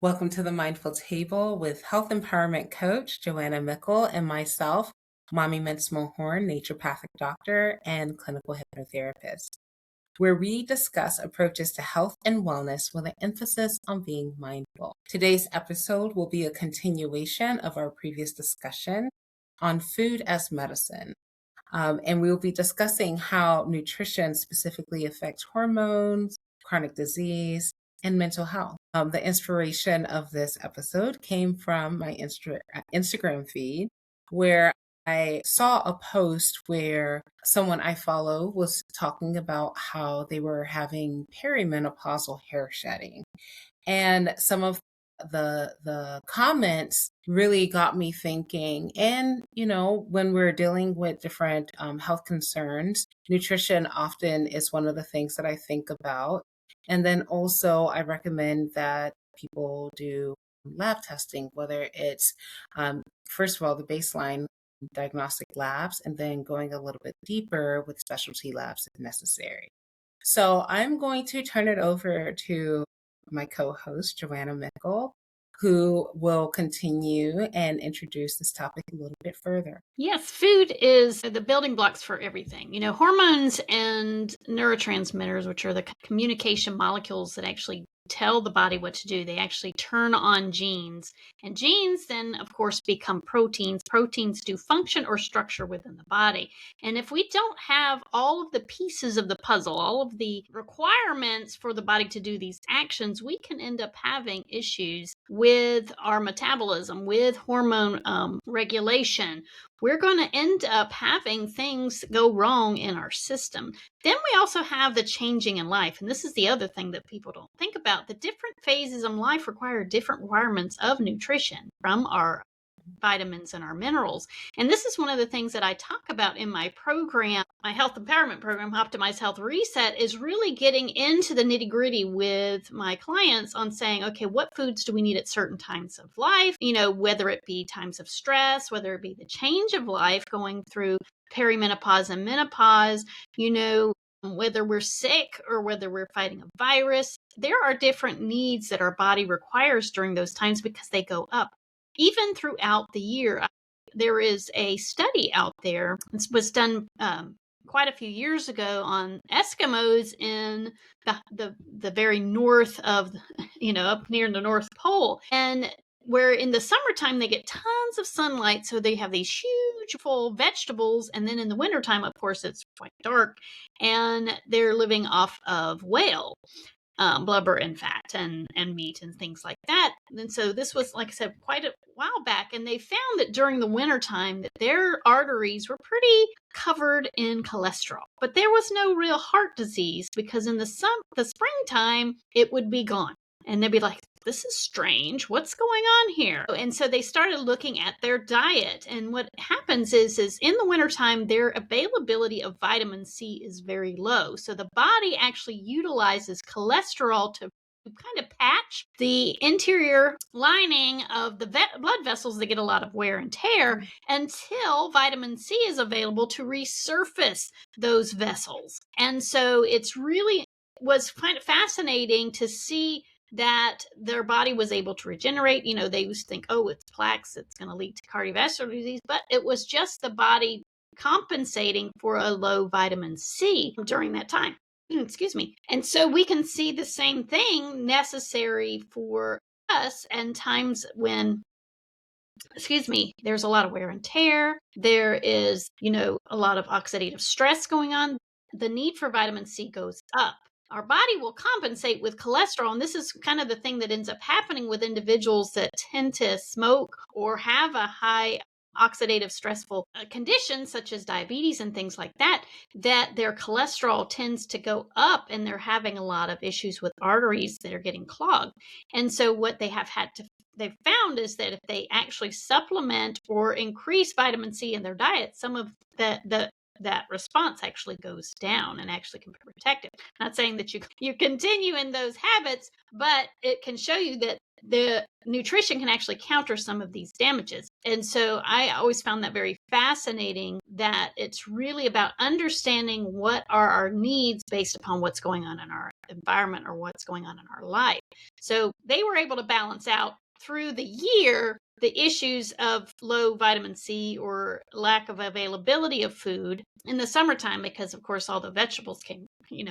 Welcome to the Mindful Table with Health Empowerment Coach Joanna Mickel and myself, Maame-Mensima Horne, Naturopathic Doctor and Clinical Hypnotherapist, where we discuss approaches to health and wellness with an emphasis on being mindful. Today's episode will be a continuation of our previous discussion on food as medicine. And we will be discussing how nutrition specifically affects hormones, chronic disease, and mental health. The inspiration of this episode came from my Instagram feed, where I saw a post where someone I follow was talking about how they were having perimenopausal hair shedding. And some of the comments really got me thinking. And, when we're dealing with different health concerns, nutrition often is one of the things that I think about. And then also, I recommend that people do lab testing, whether it's, first of all, the baseline diagnostic labs, and then going a little bit deeper with specialty labs if necessary. So I'm going to turn it over to my co-host, Joanna Mickel, who will continue and introduce this topic a little bit further. Yes, food is the building blocks for everything. Hormones and neurotransmitters, which are the communication molecules that actually tell the body what to do. They actually turn on genes. And genes then, of course, become proteins. Proteins do function or structure within the body. And if we don't have all of the pieces of the puzzle, all of the requirements for the body to do these actions, we can end up having issues with our metabolism, with hormone regulation. We're going to end up having things go wrong in our system. Then we also have the changing in life. And this is the other thing that people don't think about. The different phases of life require different requirements of nutrition from our vitamins and our minerals. And this is one of the things that I talk about in my program, my health empowerment program, Optimize Health Reset, is really getting into the nitty gritty with my clients on saying, okay, what foods do we need at certain times of life? Whether it be times of stress, whether it be the change of life going through perimenopause and menopause, whether we're sick or whether we're fighting a virus. There are different needs that our body requires during those times because they go up. Even throughout the year, there is a study out there. This was done quite a few years ago on Eskimos in the very north of, up near the North Pole. And where in the summertime, they get tons of sunlight. So they have these huge full vegetables. And then in the wintertime, of course, it's quite dark. And they're living off of whale. Blubber and fat and meat and things like that. And so this was, like I said, quite a while back. And they found that during the wintertime that their arteries were pretty covered in cholesterol. But there was no real heart disease because in the springtime, it would be gone. And they'd be like, this is strange. What's going on here? And so they started looking at their diet. And what happens is in the wintertime, their availability of vitamin C is very low. So the body actually utilizes cholesterol to kind of patch the interior lining of the blood vessels that get a lot of wear and tear until vitamin C is available to resurface those vessels. And so it's really was kind of fascinating to see that their body was able to regenerate. They used to think, oh, it's plaques, it's going to lead to cardiovascular disease, but it was just the body compensating for a low vitamin C during that time. Excuse me. And so we can see the same thing necessary for us and times when, there's a lot of wear and tear. There is, a lot of oxidative stress going on. The need for vitamin C goes up. Our body will compensate with cholesterol. And this is kind of the thing that ends up happening with individuals that tend to smoke or have a high oxidative stressful condition such as diabetes and things like that their cholesterol tends to go up and they're having a lot of issues with arteries that are getting clogged. And so what they've found is that if they actually supplement or increase vitamin C in their diet, some of that response actually goes down and actually can be protective. Not saying that you continue in those habits, but it can show you that the nutrition can actually counter some of these damages. And so I always found that very fascinating, that it's really about understanding what are our needs based upon what's going on in our environment or what's going on in our life. So they were able to balance out through the year the issues of low vitamin C or lack of availability of food in the summertime, because of course all the vegetables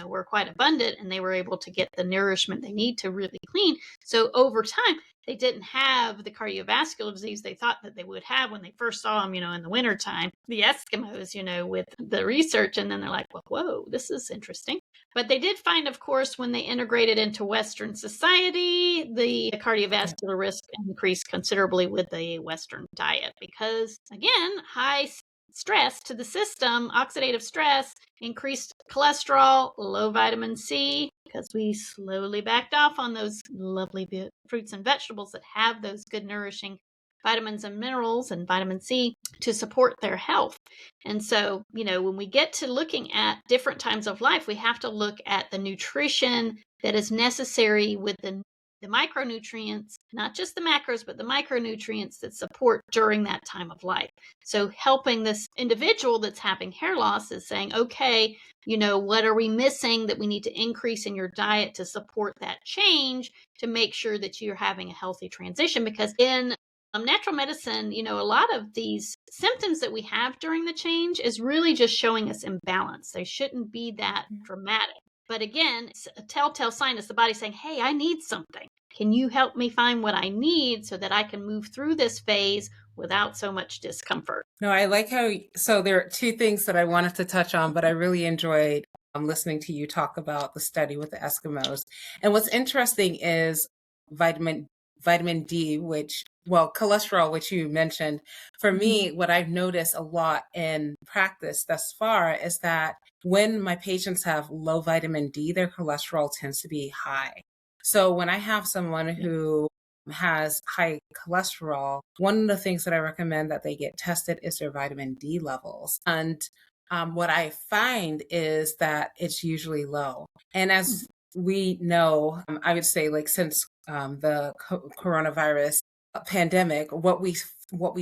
were quite abundant, and they were able to get the nourishment they need to really clean. So over time, they didn't have the cardiovascular disease they thought that they would have when they first saw them, in the wintertime, the Eskimos, with the research. And then they're like, well, whoa, this is interesting. But they did find, of course, when they integrated into Western society, the cardiovascular risk increased considerably with the Western diet because, again, high stress to the system, oxidative stress, increased cholesterol, low vitamin C, because we slowly backed off on those lovely fruits and vegetables that have those good nourishing vitamins and minerals and vitamin C to support their health. And so, when we get to looking at different times of life, we have to look at the nutrition that is necessary with the micronutrients, not just the macros, but the micronutrients that support during that time of life. So helping this individual that's having hair loss is saying, okay, what are we missing that we need to increase in your diet to support that change to make sure that you're having a healthy transition? Because in natural medicine, a lot of these symptoms that we have during the change is really just showing us imbalance. They shouldn't be that dramatic. But again, it's a telltale sign is the body saying, hey, I need something. Can you help me find what I need so that I can move through this phase without so much discomfort? No, I like so there are two things that I wanted to touch on, but I really enjoyed listening to you talk about the study with the Eskimos. And what's interesting is vitamin D, cholesterol, which you mentioned. For me, what I've noticed a lot in practice thus far is that when my patients have low vitamin D, their cholesterol tends to be high. So when I have someone who has high cholesterol, one of the things that I recommend that they get tested is their vitamin D levels. And what I find is that it's usually low. And as we know, I would say, like, since the coronavirus pandemic, what we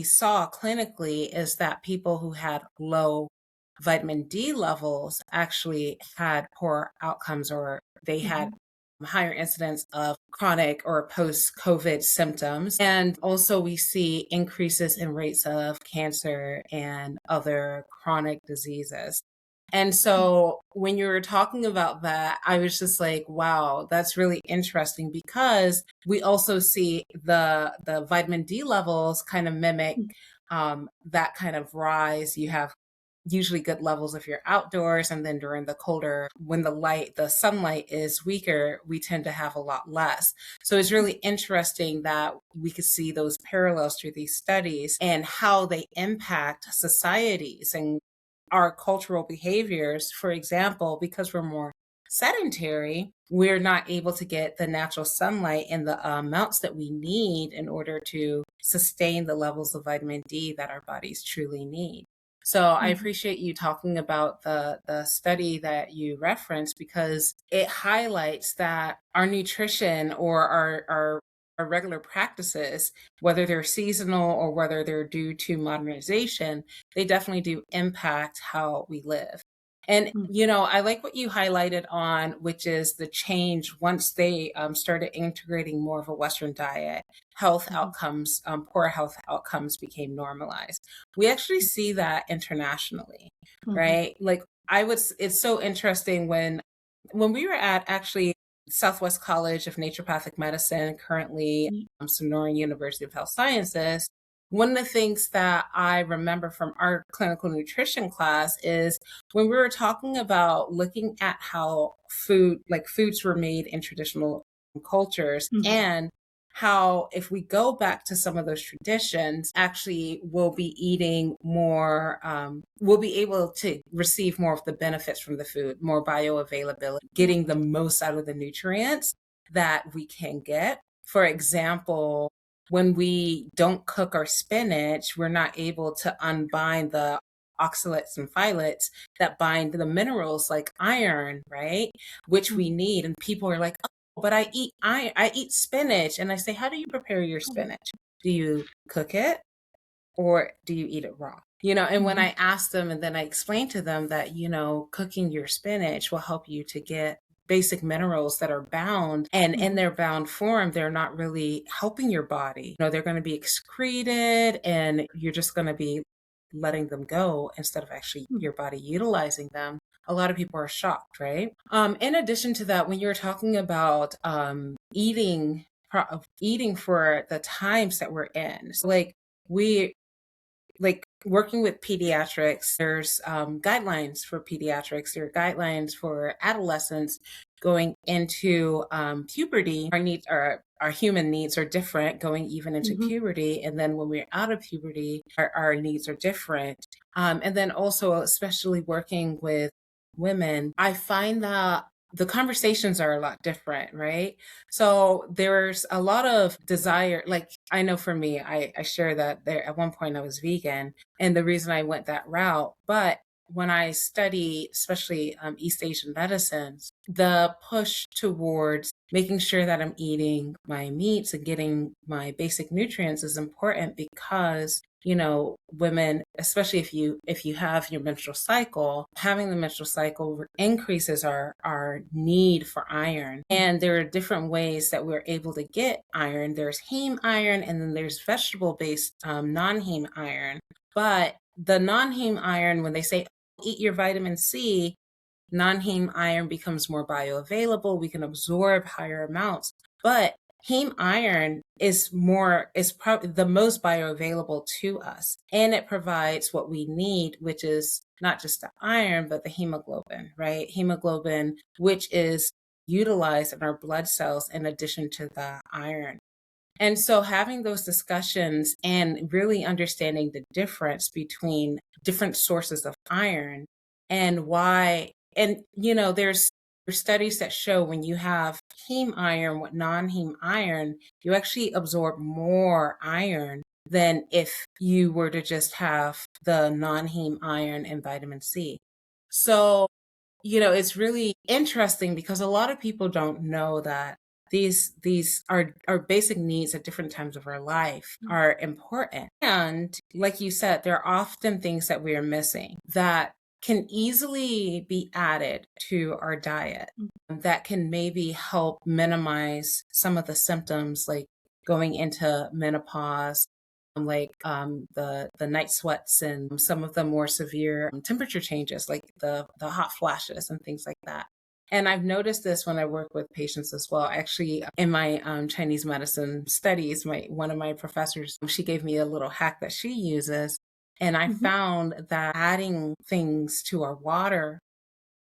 saw clinically is that people who had low vitamin D levels actually had poor outcomes, or they had higher incidence of chronic or post-COVID symptoms. And also we see increases in rates of cancer and other chronic diseases. And so when you were talking about that, I was just like, wow, that's really interesting, because we also see the vitamin D levels kind of mimic that kind of rise. You have usually good levels if you're outdoors, and then during the colder, when the sunlight is weaker, we tend to have a lot less. So it's really interesting that we could see those parallels through these studies and how they impact societies and our cultural behaviors. For example, because we're more sedentary, we're not able to get the natural sunlight in the amounts that we need in order to sustain the levels of vitamin D that our bodies truly need. So I appreciate you talking about the study that you referenced, because it highlights that our nutrition or our regular practices, whether they're seasonal or whether they're due to modernization, they definitely do impact how we live. And, I like what you highlighted on, which is the change once they started integrating more of a Western diet, health outcomes, poor health outcomes became normalized. We actually see that internationally, right? Like it's so interesting when we were at actually Southwest College of Naturopathic Medicine, currently Sonoran University of Health Sciences. One of the things that I remember from our clinical nutrition class is when we were talking about looking at how foods were made in traditional cultures, and how if we go back to some of those traditions, actually we'll be eating more, we'll be able to receive more of the benefits from the food, more bioavailability, getting the most out of the nutrients that we can get. For example, when we don't cook our spinach, we're not able to unbind the oxalates and phthalates that bind the minerals like iron, right? Which we need. And people are like, oh, but I eat spinach. And I say, how do you prepare your spinach? Do you cook it or do you eat it raw? And when I ask them, and then I explain to them that, cooking your spinach will help you to get basic minerals that are bound, and in their bound form, they're not really helping your body. They're going to be excreted, and you're just going to be letting them go instead of actually your body utilizing them. A lot of people are shocked, right? In addition to that, when you're talking about eating for the times that we're in, so like working with pediatrics, there's guidelines for pediatrics, there are guidelines for adolescents going into puberty. Our human needs are different going even into puberty. And then when we're out of puberty, our needs are different. And then also, especially working with women, I find that the conversations are a lot different, right? So there's a lot of desire. Like, I know for me, I share that there at one point I was vegan, and the reason I went that route. But when I study, especially East Asian medicines, the push towards making sure that I'm eating my meats and getting my basic nutrients is important because women, especially if you have your menstrual cycle, having the menstrual cycle increases our need for iron. And there are different ways that we're able to get iron. There's heme iron, and then there's vegetable-based non-heme iron. But the non-heme iron, when they say eat your vitamin C, non-heme iron becomes more bioavailable. We can absorb higher amounts. But heme iron is probably the most bioavailable to us. And it provides what we need, which is not just the iron, but the hemoglobin, right? Hemoglobin, which is utilized in our blood cells in addition to the iron. And so having those discussions and really understanding the difference between different sources of iron and why, and there's studies that show when you have heme iron with non-heme iron, you actually absorb more iron than if you were to just have the non-heme iron and vitamin C. So, it's really interesting because a lot of people don't know that these are our basic needs at different times of our life are important. And like you said, there are often things that we are missing that can easily be added to our diet that can maybe help minimize some of the symptoms, like going into menopause, like the night sweats and some of the more severe temperature changes, like the hot flashes and things like that. And I've noticed this when I work with patients as well. Actually, in my Chinese medicine studies, one of my professors, she gave me a little hack that she uses. And I found that adding things to our water,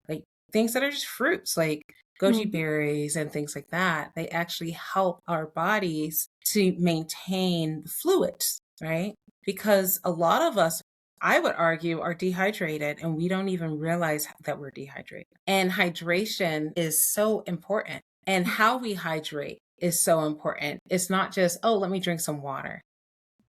like things that are just fruits, like goji berries and things like that, they actually help our bodies to maintain the fluids, right? Because a lot of us, I would argue, are dehydrated and we don't even realize that we're dehydrated. And hydration is so important. And how we hydrate is so important. It's not just, oh, let me drink some water,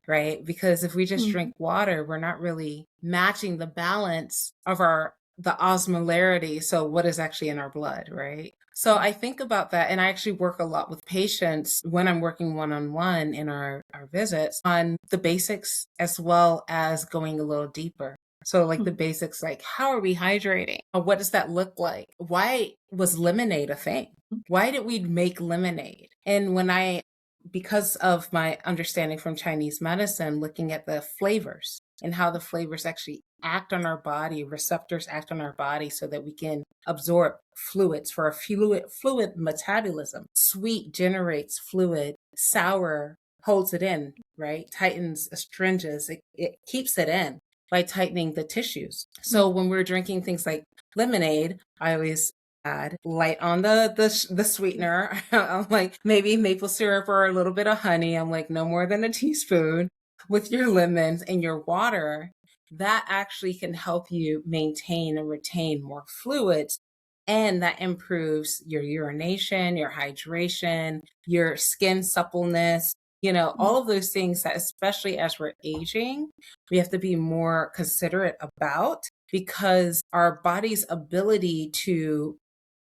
right? Because if we just drink water, we're not really matching the balance of the osmolarity. So what is actually in our blood, right? So I think about that. And I actually work a lot with patients when I'm working one-on-one in our visits on the basics as well as going a little deeper. So like the basics, like how are we hydrating? What does that look like? Why was lemonade a thing? Why did we make lemonade? And because of my understanding from Chinese medicine, looking at the flavors and how the flavors actually act on our body, receptors act on our body so that we can absorb fluids for our fluid metabolism. Sweet generates fluid, sour holds it in, right? Tightens, astringes, it keeps it in by tightening the tissues. So when we're drinking things like lemonade, I always add light on the sweetener. I'm like, maybe maple syrup or a little bit of honey. I'm like, no more than a teaspoon with your lemons and your water. That actually can help you maintain and retain more fluids. And that improves your urination, your hydration, your skin suppleness, all of those things that, especially as we're aging, we have to be more considerate about, because our body's ability to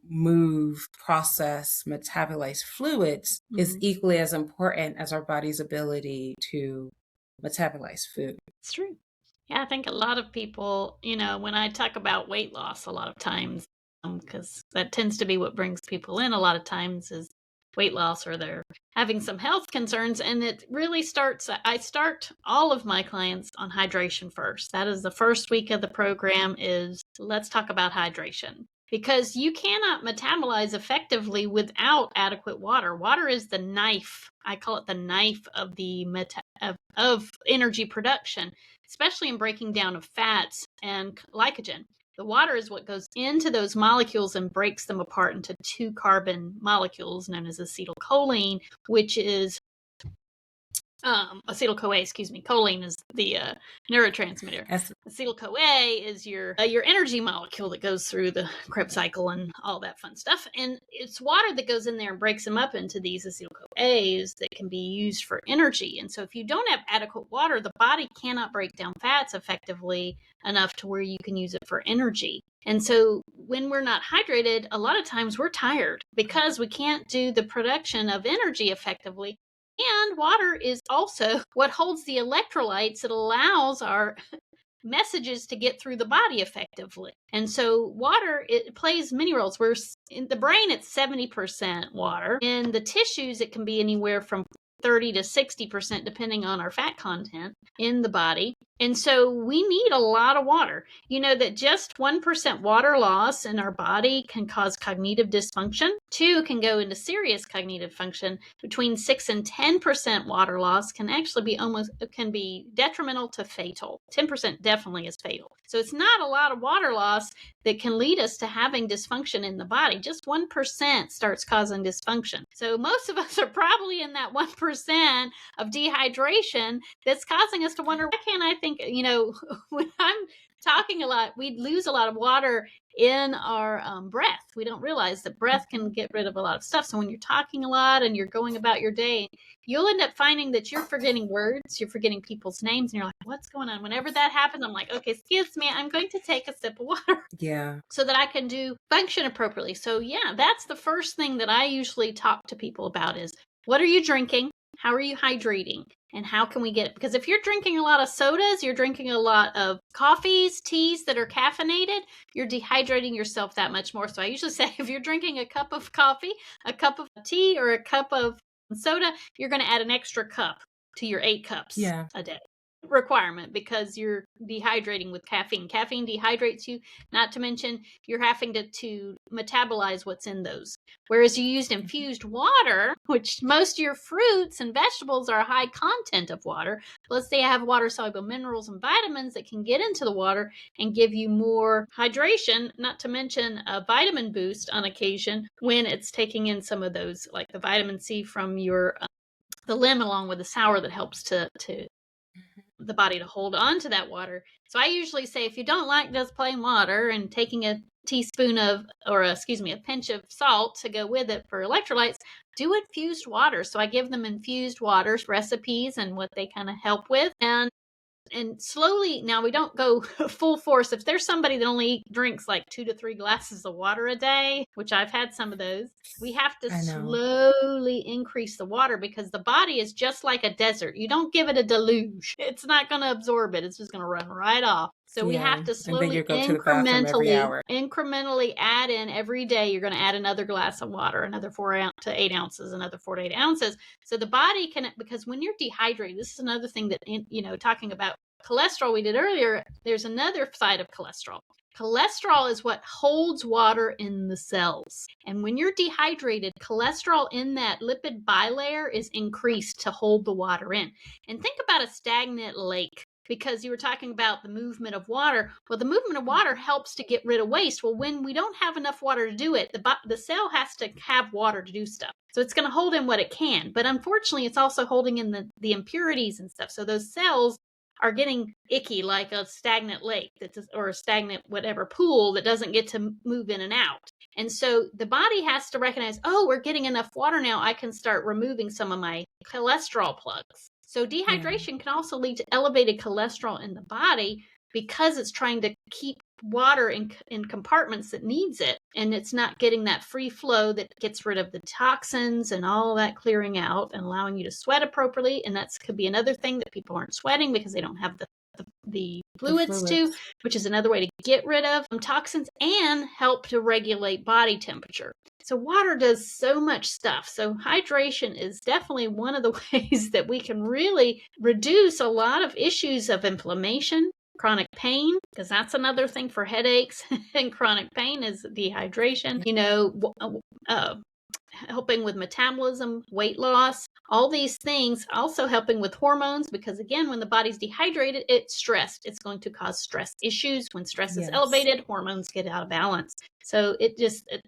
move, process, metabolize fluids is equally as important as our body's ability to metabolize food. It's true. Yeah, I think a lot of people, when I talk about weight loss, a lot of times because that tends to be what brings people in a lot of times is weight loss, or they're having some health concerns. And it really I start all of my clients on hydration first. That is the first week of the program, is let's talk about hydration. Because you cannot metabolize effectively without adequate water. Water is the knife. I call it the knife of the of energy production, especially in breaking down of fats and glycogen. The water is what goes into those molecules and breaks them apart into 2 carbon molecules known as acetylcholine, which is acetyl-CoA, choline is the neurotransmitter. Acetyl-CoA is your energy molecule that goes through the Krebs cycle and all that fun stuff. And it's water that goes in there and breaks them up into these acetyl-CoAs that can be used for energy. And so if you don't have adequate water, the body cannot break down fats effectively enough to where you can use it for energy. And so when we're not hydrated, a lot of times we're tired because we can't do the production of energy effectively. And water is also what holds the electrolytes that allows our messages to get through the body effectively. And so water, it plays many roles. Where in the brain, it's 70% water. In the tissues, it can be anywhere from 30 to 60%, depending on our fat content in the body. And so we need a lot of water. You know that just 1% water loss in our body can cause cognitive dysfunction. 2 can go into serious cognitive function. Between 6 and 10% water loss can actually be detrimental to fatal. 10% definitely is fatal. So it's not a lot of water loss that can lead us to having dysfunction in the body. Just 1% starts causing dysfunction. So most of us are probably in that 1% of dehydration that's causing us to wonder, why can't I think, when I'm talking a lot, we lose a lot of water in our breath. We don't realize that breath can get rid of a lot of stuff. So when you're talking a lot and you're going about your day, you'll end up finding that you're forgetting words, you're forgetting people's names, and you're like, what's going on? Whenever that happens, I'm like, okay, excuse me, I'm going to take a sip of water. Yeah. So that I can function appropriately. So yeah, that's the first thing that I usually talk to people about is, what are you drinking? How are you hydrating? And how can we get it? Because if you're drinking a lot of sodas, you're drinking a lot of coffees, teas that are caffeinated, you're dehydrating yourself that much more. So I usually say, if you're drinking a cup of coffee, a cup of tea, or a cup of soda, you're going to add an extra cup to your 8 cups a day requirement, because you're dehydrating with caffeine. Caffeine dehydrates you, not to mention you're having to metabolize what's in those. Whereas you used infused water, which most of your fruits and vegetables are a high content of water, plus they have water-soluble minerals and vitamins that can get into the water and give you more hydration, not to mention a vitamin boost on occasion when it's taking in some of those, like the vitamin C from your the lemon, along with the sour, that helps to the body to hold on to that water. So I usually say, if you don't like just plain water and taking a teaspoon of, a pinch of salt to go with it for electrolytes, do infused water. So I give them infused water recipes and what they kind of help with. And slowly, now we don't go full force. If there's somebody that only drinks like 2 to 3 glasses of water a day, which I've had some of those, we have to slowly increase the water, because the body is just like a desert. You don't give it a deluge. It's not going to absorb it. It's just going to run right off. So we have to slowly, incrementally add in every day. You're going to add another glass of water, another 4 to 8 ounces, another 4 to 8 ounces. So the body can, because when you're dehydrated, this is another thing that, talking about cholesterol we did earlier, there's another side of cholesterol. Cholesterol is what holds water in the cells. And when you're dehydrated, cholesterol in that lipid bilayer is increased to hold the water in. And think about a stagnant lake, because you were talking about the movement of water. Well, the movement of water helps to get rid of waste. Well, when we don't have enough water to do it, the cell has to have water to do stuff. So it's going to hold in what it can. But unfortunately, it's also holding in the impurities and stuff. So those cells are getting icky, like a stagnant lake or a stagnant whatever pool that doesn't get to move in and out. And so the body has to recognize, oh, we're getting enough water now. I can start removing some of my cholesterol plugs. So dehydration can also lead to elevated cholesterol in the body, because it's trying to keep water in compartments that needs it, and it's not getting that free flow that gets rid of the toxins and all that clearing out and allowing you to sweat appropriately. And that could be another thing, that people aren't sweating because they don't have the the The fluids too, fluids. which is another way to get rid of toxins and help to regulate body temperature. So water does so much stuff. So hydration is definitely one of the ways that we can really reduce a lot of issues of inflammation, chronic pain, because that's another thing for headaches and chronic pain is dehydration. Helping with metabolism, weight loss, all these things, also helping with hormones, because again, when the body's dehydrated, it's stressed. It's going to cause stress issues. When stress is Yes. elevated, hormones get out of balance. So it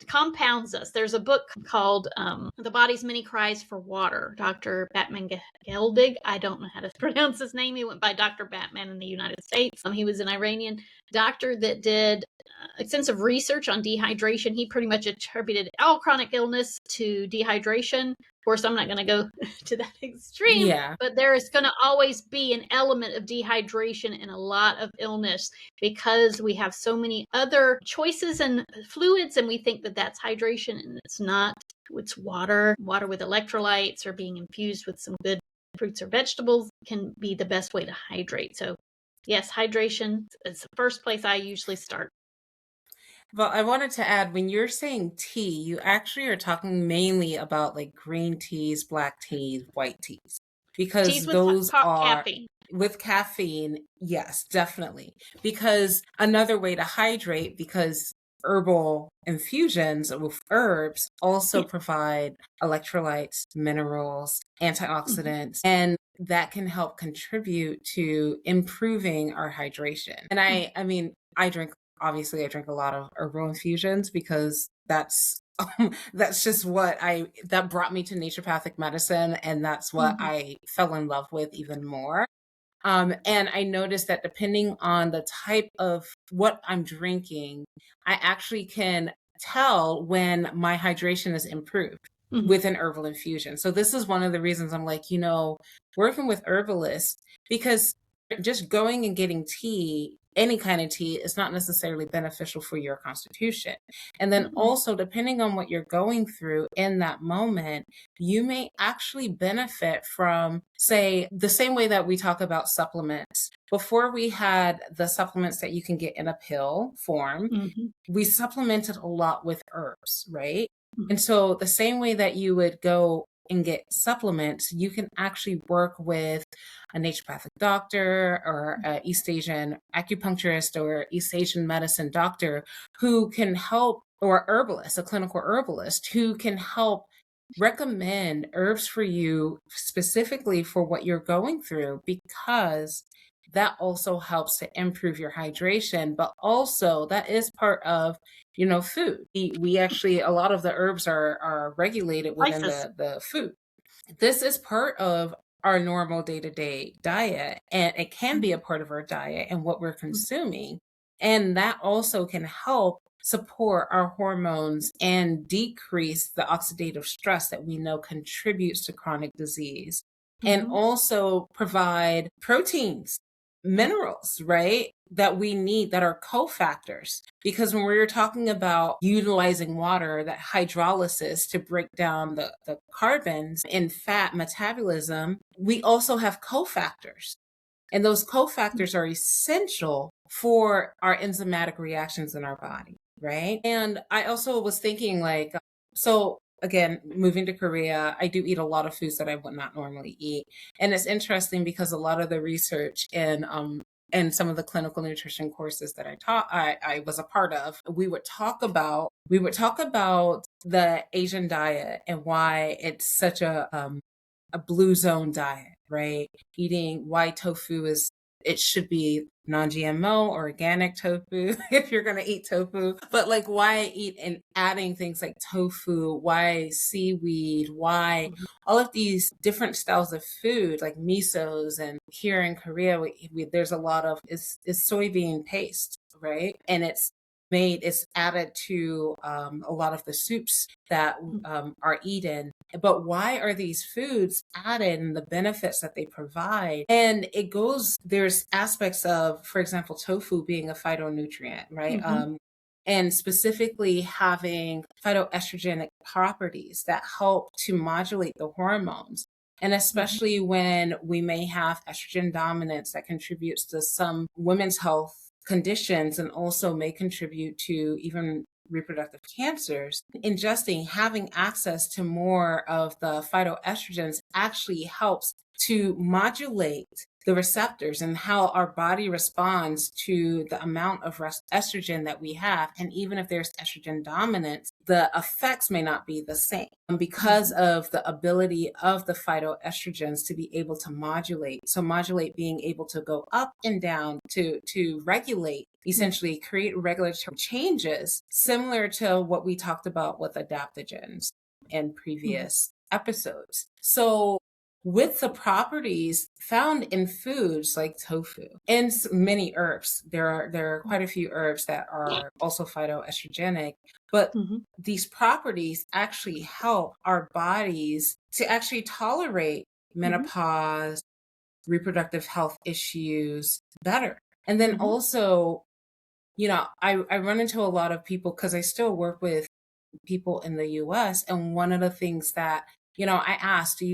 compounds us. There's a book called The Body's Many Cries for Water. Dr. Batman Geldig, I don't know how to pronounce his name. He went by Dr. Batman in the United States. He was an Iranian doctor that did extensive research on dehydration. He pretty much attributed all chronic illness to dehydration. Of course, I'm not going to go to that extreme, Yeah. but there is going to always be an element of dehydration in a lot of illness because we have so many other choices and fluids, and we think that that's hydration, and it's not. It's water. Water with electrolytes or being infused with some good fruits or vegetables can be the best way to hydrate. So yes, hydration is the first place I usually start. Well, I wanted to add, when you're saying tea, you actually are talking mainly about like green teas, black teas, white teas, Teas because with those are caffeine. with caffeine. Yes, definitely. Because another way to hydrate, because herbal infusions with herbs also provide electrolytes, minerals, Mhm. antioxidants, and that can help contribute to improving our hydration. And Mhm. I mean, I drink a lot of herbal infusions because that's just that brought me to naturopathic medicine, and that's what Mhm. I fell in love with even more. And I noticed that depending on the type of what I'm drinking, I actually can tell when my hydration is improved Mhm. with an herbal infusion. So this is one of the reasons I'm like, working with herbalists, because just going and getting tea, any kind of tea, is not necessarily beneficial for your constitution. And then Mhm. also, depending on what you're going through in that moment, you may actually benefit from, say, the same way that we talk about supplements. Before we had the supplements that you can get in a pill form, Mhm. we supplemented a lot with herbs, right? Mhm. And so the same way that you would go and get supplements, you can actually work with a naturopathic doctor or a East Asian acupuncturist or East Asian medicine doctor who can help, or herbalist, a clinical herbalist who can help recommend herbs for you specifically for what you're going through, because that also helps to improve your hydration. But also, that is part of, food. We actually, a lot of the herbs are regulated within Spices. the food. This is part of our normal day-to-day diet, and it can be a Mhm. part of our diet and what we're consuming. And that also can help support our hormones and decrease the oxidative stress that we know contributes to chronic disease, and Mhm. also provide proteins, minerals, right? That we need, that are cofactors. Because when we're talking about utilizing water, that hydrolysis to break down the carbons in fat metabolism, we also have cofactors. And those cofactors are essential for our enzymatic reactions in our body, right? And I also was thinking, like, so again, moving to Korea, I do eat a lot of foods that I would not normally eat. And it's interesting because a lot of the research and some of the clinical nutrition courses that I was a part of, we would talk about the Asian diet and why it's such a blue zone diet, right? Eating why tofu is, it should be non-GMO or organic tofu if you're going to eat tofu. But like, why eat and adding things like tofu, why seaweed, why Mhm. all of these different styles of food like misos. And here in Korea, there's a lot of, it's soybean paste, right? And it's added to a lot of the soups that are eaten. But why are these foods added and the benefits that they provide? And there's aspects of, for example, tofu being a phytonutrient, right? Mhm. And specifically having phytoestrogenic properties that help to modulate the hormones. And especially when we may have estrogen dominance that contributes to some women's health conditions and also may contribute to even reproductive cancers, ingesting, having access to more of the phytoestrogens actually helps to modulate the receptors and how our body responds to the amount of estrogen that we have. And even if there's estrogen dominance, the effects may not be the same because of the ability of the phytoestrogens to be able to modulate. So modulate being able to go up and down to regulate, essentially create regulatory changes similar to what we talked about with adaptogens in previous episodes. So with the properties found in foods like tofu and many herbs, there are quite a few herbs that are also phytoestrogenic, but these properties actually help our bodies to actually tolerate menopause, reproductive health issues better. And then also, you know, I run into a lot of people because I still work with people in the US. And one of the things that, you know, I ask, do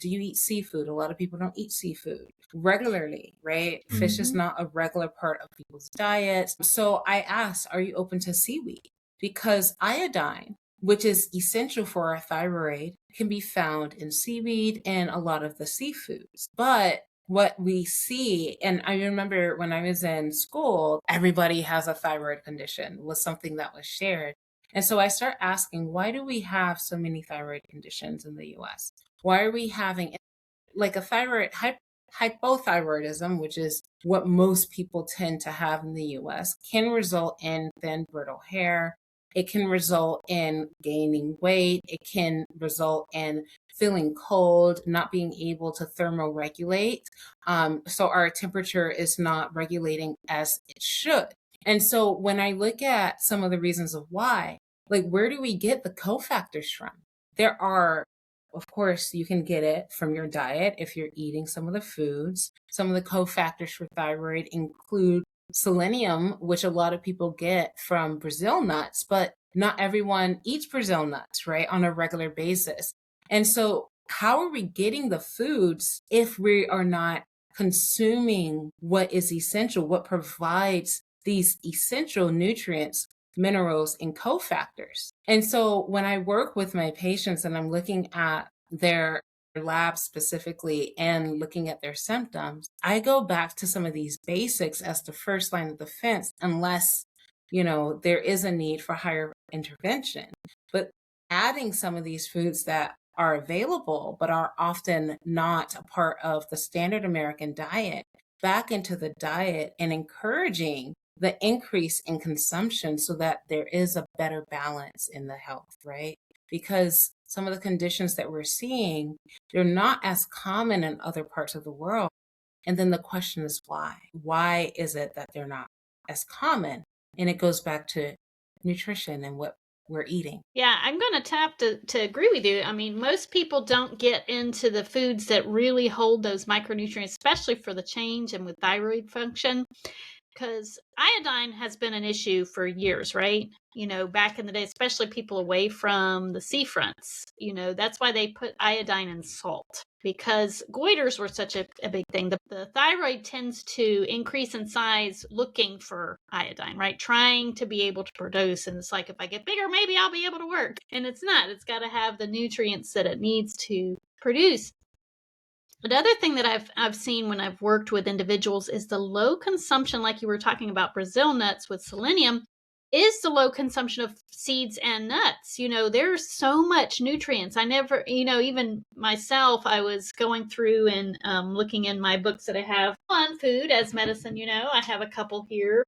you eat seafood? A lot of people don't eat seafood regularly, right? Fish is not a regular part of people's diets. So I ask, are you open to seaweed? Because iodine, which is essential for our thyroid, can be found in seaweed and a lot of the seafoods. But what we see, and I remember when I was in school, everybody has a thyroid condition was something that was shared. And so I start asking, why do we have so many thyroid conditions in the US? Why are we having like a thyroid hypothyroidism, which is what most people tend to have in the US, can result in thin, brittle hair. It can result in gaining weight. It can result in feeling cold, not being able to thermoregulate. So our temperature is not regulating as it should. And so when I look at some of the reasons of why, like where do we get the cofactors from? There are, of course, you can get it from your diet if you're eating some of the foods. Some of the cofactors for thyroid include selenium, which a lot of people get from Brazil nuts, but not everyone eats Brazil nuts, right, on a regular basis. And so how are we getting the foods if we are not consuming what is essential, what provides these essential nutrients, minerals, and cofactors? And so when I work with my patients and I'm looking at their lab specifically and looking at their symptoms, I go back to some of these basics as the first line of defense, unless, you know, there is a need for higher intervention. But adding some of these foods that are available but are often not a part of the standard American diet back into the diet and encouraging the increase in consumption so that there is a better balance in the health, right? Because some of the conditions that we're seeing, they're not as common in other parts of the world. And then the question is why? Why is it that they're not as common? And it goes back to nutrition and what we're eating. Yeah, I'm going to tap to agree with you. I mean, most people don't get into the foods that really hold those micronutrients, especially for the change and with thyroid function, because iodine has been an issue for years, right? You know, back in the day, especially people away from the seafronts, you know, that's why they put iodine in salt, because goiters were such a big thing. The thyroid tends to increase in size looking for iodine, right? Trying to be able to produce. And it's like, if I get bigger, maybe I'll be able to work. And it's not. It's got to have the nutrients that it needs to produce. Another thing that I've seen when I've worked with individuals is the low consumption, like you were talking about Brazil nuts with selenium, is the low consumption of seeds and nuts. You know, there's so much nutrients. I never, you know, even myself, I was going through and looking in my books that I have on food as medicine. You know, I have a couple here.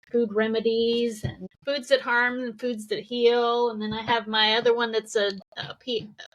Food remedies and foods that harm and foods that heal. And then I have my other one that's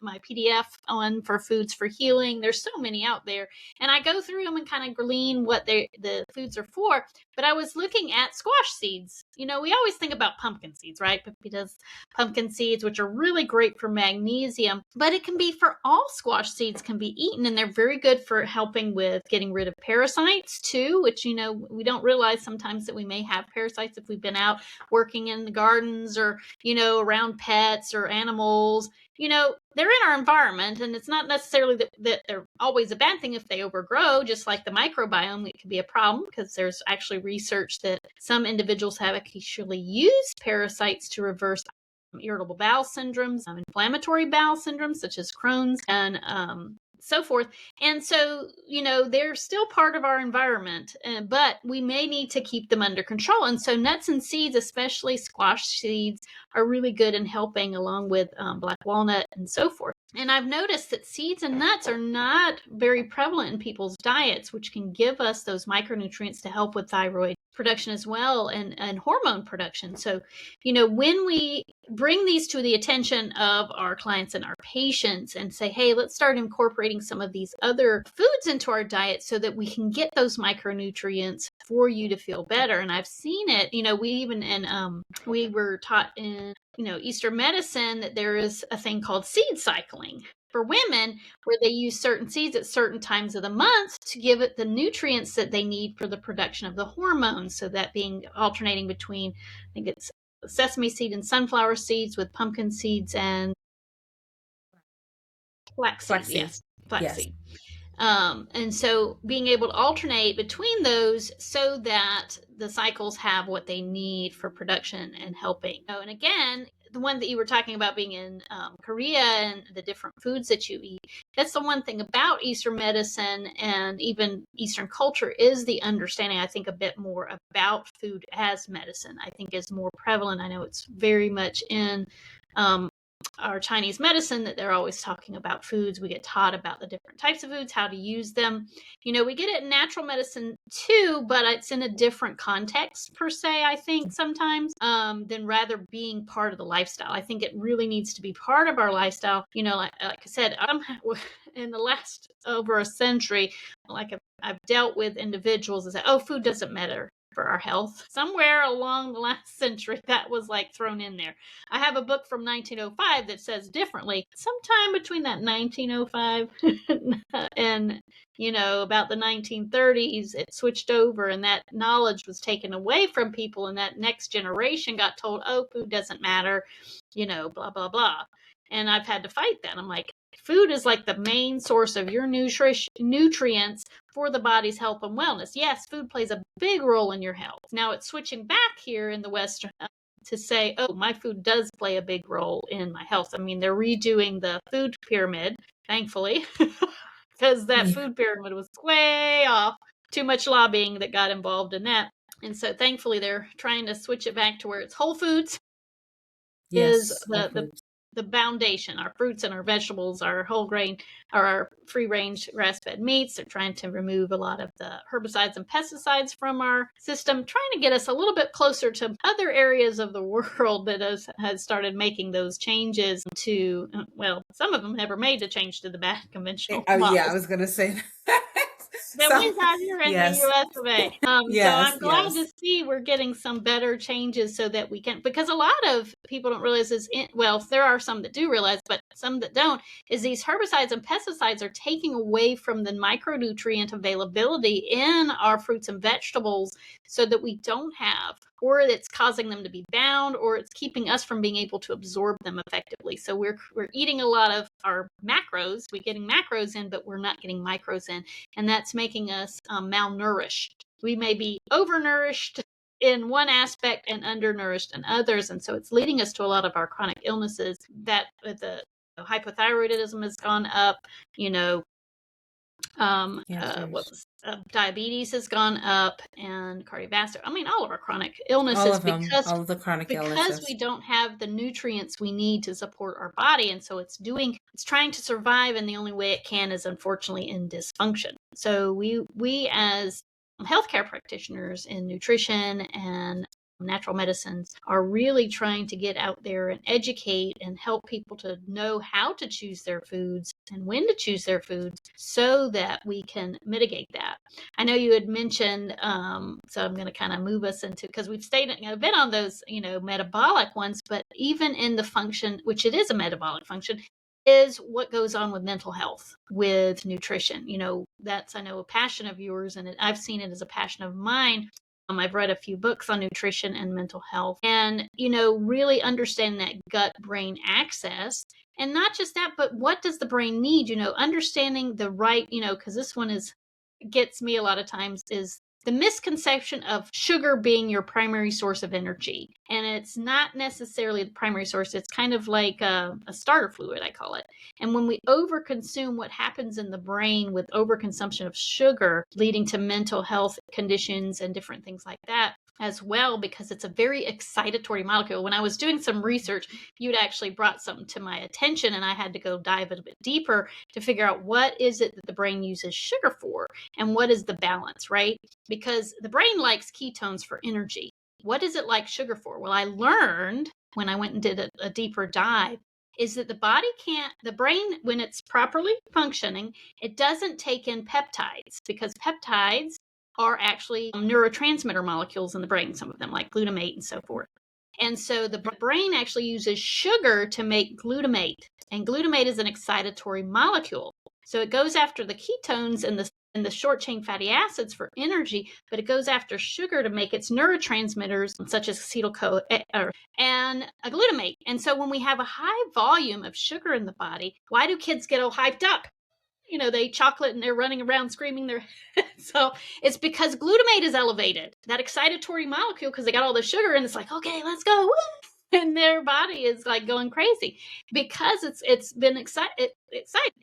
my PDF on for foods for healing. There's so many out there. And I go through them and kind of glean what the foods are for. But I was looking at squash seeds. You know, we always think about pumpkin seeds, right? Because pumpkin seeds, which are really great for magnesium, but it can be for all squash seeds can be eaten. And they're very good for helping with getting rid of parasites too, which, you know, we don't realize sometimes that we may have parasites if we've been out working in the gardens or, you know, around pets or animals. they're in our environment, and it's not necessarily that they're always a bad thing if they overgrow. Just like the microbiome, it could be a problem because there's actually research that some individuals have actually used parasites to reverse irritable bowel syndromes, inflammatory bowel syndromes such as Crohn's, and so forth. And so, they're still part of our environment, but we may need to keep them under control. And so nuts and seeds, especially squash seeds, are really good in helping, along with black walnut and so forth. And I've noticed that seeds and nuts are not very prevalent in people's diets, which can give us those micronutrients to help with thyroid production as well, and hormone production. So, when we bring these to the attention of our clients and our patients and say, hey, let's start incorporating some of these other foods into our diet so that we can get those micronutrients for you to feel better. And I've seen it, we were taught in, Eastern medicine that there is a thing called seed cycling for women, where they use certain seeds at certain times of the month to give it the nutrients that they need for the production of the hormones. So that being alternating between, I think it's sesame seed and sunflower seeds, with pumpkin seeds and flaxseed. Yes, flaxseed. And so being able to alternate between those so that the cycles have what they need for production and helping. And again, the one that you were talking about being in Korea and the different foods that you eat, that's the one thing about Eastern medicine and even Eastern culture is the understanding, I think, a bit more about food as medicine, I think is more prevalent. I know it's very much in our Chinese medicine that they're always talking about foods. We get taught about the different types of foods, how to use them. We get it in natural medicine too, but it's in a different context per se, I think, sometimes, than rather being part of the lifestyle. I think it really needs to be part of our lifestyle. Like I said, in the last over a century, like I've dealt with individuals that say, oh, food doesn't matter for our health. Somewhere along the last century, that was like thrown in there. I have a book from 1905 that says differently. Sometime between that 1905 and, about the 1930s, it switched over, and that knowledge was taken away from people, and that next generation got told, oh, food doesn't matter, blah, blah, blah. And I've had to fight that. I'm like, food is like the main source of your nutrients for the body's health and wellness. Yes, food plays a big role in your health. Now it's switching back here in the West to say, oh, my food does play a big role in my health. I mean, they're redoing the food pyramid, thankfully, because that food pyramid was way off. Too much lobbying that got involved in that. And so thankfully they're trying to switch it back to where it's whole foods is the foundation. Our fruits and our vegetables, our whole grain, or our free range grass fed meats. They're trying to remove a lot of the herbicides and pesticides from our system, trying to get us a little bit closer to other areas of the world that has started making those changes to, well, some of them never made the change to the bad conventional models. Yeah, I was going to say that. That we have here in the US of A. So I'm glad to see we're getting some better changes so that we can, because a lot of people don't realize there are some that do realize, but some that don't, is these herbicides and pesticides are taking away from the micronutrient availability in our fruits and vegetables so that we don't have, or it's causing them to be bound, or it's keeping us from being able to absorb them effectively. So we're eating a lot of our macros. We're getting macros in, but we're not getting micros in. And that's making us malnourished. We may be overnourished in one aspect and undernourished in others. And so it's leading us to a lot of our chronic illnesses. That the hypothyroidism has gone up, diabetes has gone up, and cardiovascular. I mean, all of our chronic illnesses, all of the chronic illnesses, because we don't have the nutrients we need to support our body, and so it's trying to survive, and the only way it can is unfortunately in dysfunction. So we as healthcare practitioners in nutrition and natural medicines are really trying to get out there and educate and help people to know how to choose their foods and when to choose their foods so that we can mitigate that. I know you had mentioned, so I'm going to kind of move us into, because we've been on those, metabolic ones, but even in the function, which it is a metabolic function, is what goes on with mental health, with nutrition. That's, I know, a passion of yours, and I've seen it as a passion of mine. I've read a few books on nutrition and mental health, and, really understanding that gut-brain axis And not just that, but what does the brain need? Understanding the right, because this one gets me a lot of times, is the misconception of sugar being your primary source of energy. And it's not necessarily the primary source. It's kind of like a starter fluid, I call it. And when we overconsume, what happens in the brain with overconsumption of sugar, leading to mental health conditions and different things like that as well, because it's a very excitatory molecule. When I was doing some research, you'd actually brought something to my attention, and I had to go dive a bit deeper to figure out what is it that the brain uses sugar for and what is the balance, right? Because the brain likes ketones for energy. What is it like sugar for? Well, I learned when I went and did a deeper dive is that the brain, when it's properly functioning, it doesn't take in peptides, because peptides are actually neurotransmitter molecules in the brain, some of them like glutamate and so forth. And so the brain actually uses sugar to make glutamate, and glutamate is an excitatory molecule. So it goes after the ketones and the short chain fatty acids for energy, but it goes after sugar to make its neurotransmitters, such as acetyl-CoA and a glutamate. And so when we have a high volume of sugar in the body, why do kids get all hyped up? They eat chocolate and they're running around screaming their so it's because glutamate is elevated, that excitatory molecule, because they got all the sugar, and it's like, okay, let's go. And their body is like going crazy because it's been excited.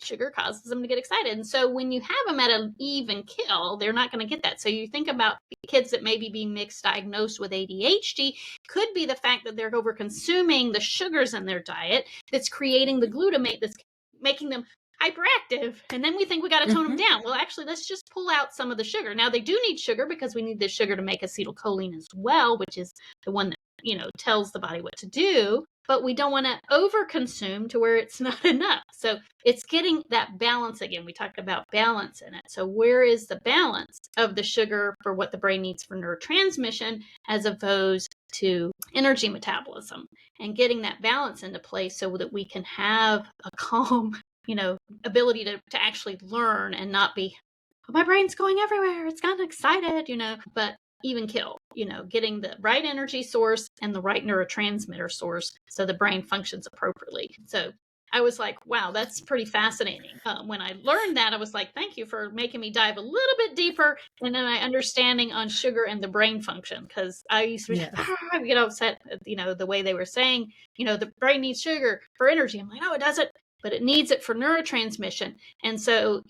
Sugar causes them to get excited. And so when you have them at an even kill, they're not going to get that. So you think about kids that maybe be mixed diagnosed with ADHD, could be the fact that they're over consuming the sugars in their diet that's creating the glutamate that's making them hyperactive, and then we think we got to tone them down. Well, actually, let's just pull out some of the sugar. Now, they do need sugar because we need the sugar to make acetylcholine as well, which is the one that tells the body what to do, but we don't want to overconsume to where it's not enough. So it's getting that balance again. We talked about balance in it. So where is the balance of the sugar for what the brain needs for neurotransmission as opposed to energy metabolism, and getting that balance into place so that we can have a calm ability to actually learn and not be, oh, my brain's going everywhere, it's gotten excited, but even kill, getting the right energy source and the right neurotransmitter source so the brain functions appropriately. So I was like, wow, that's pretty fascinating. When I learned that, I was like, thank you for making me dive a little bit deeper into my understanding on sugar and the brain function, because I used to get upset, the way they were saying, the brain needs sugar for energy. I'm like, no, it doesn't, but it needs it for neurotransmission. And so,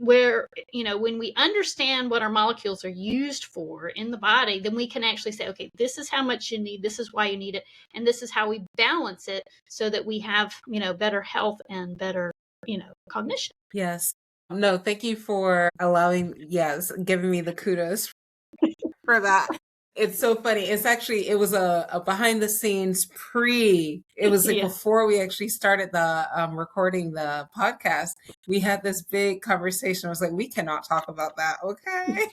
when we understand what our molecules are used for in the body, then we can actually say, okay, this is how much you need, this is why you need it, and this is how we balance it so that we have, better health and better, cognition. Yes. No, thank you for giving me the kudos for that. It's so funny. It was a behind the scenes it was like before we actually started the recording the podcast, we had this big conversation. I was like, we cannot talk about that. Okay.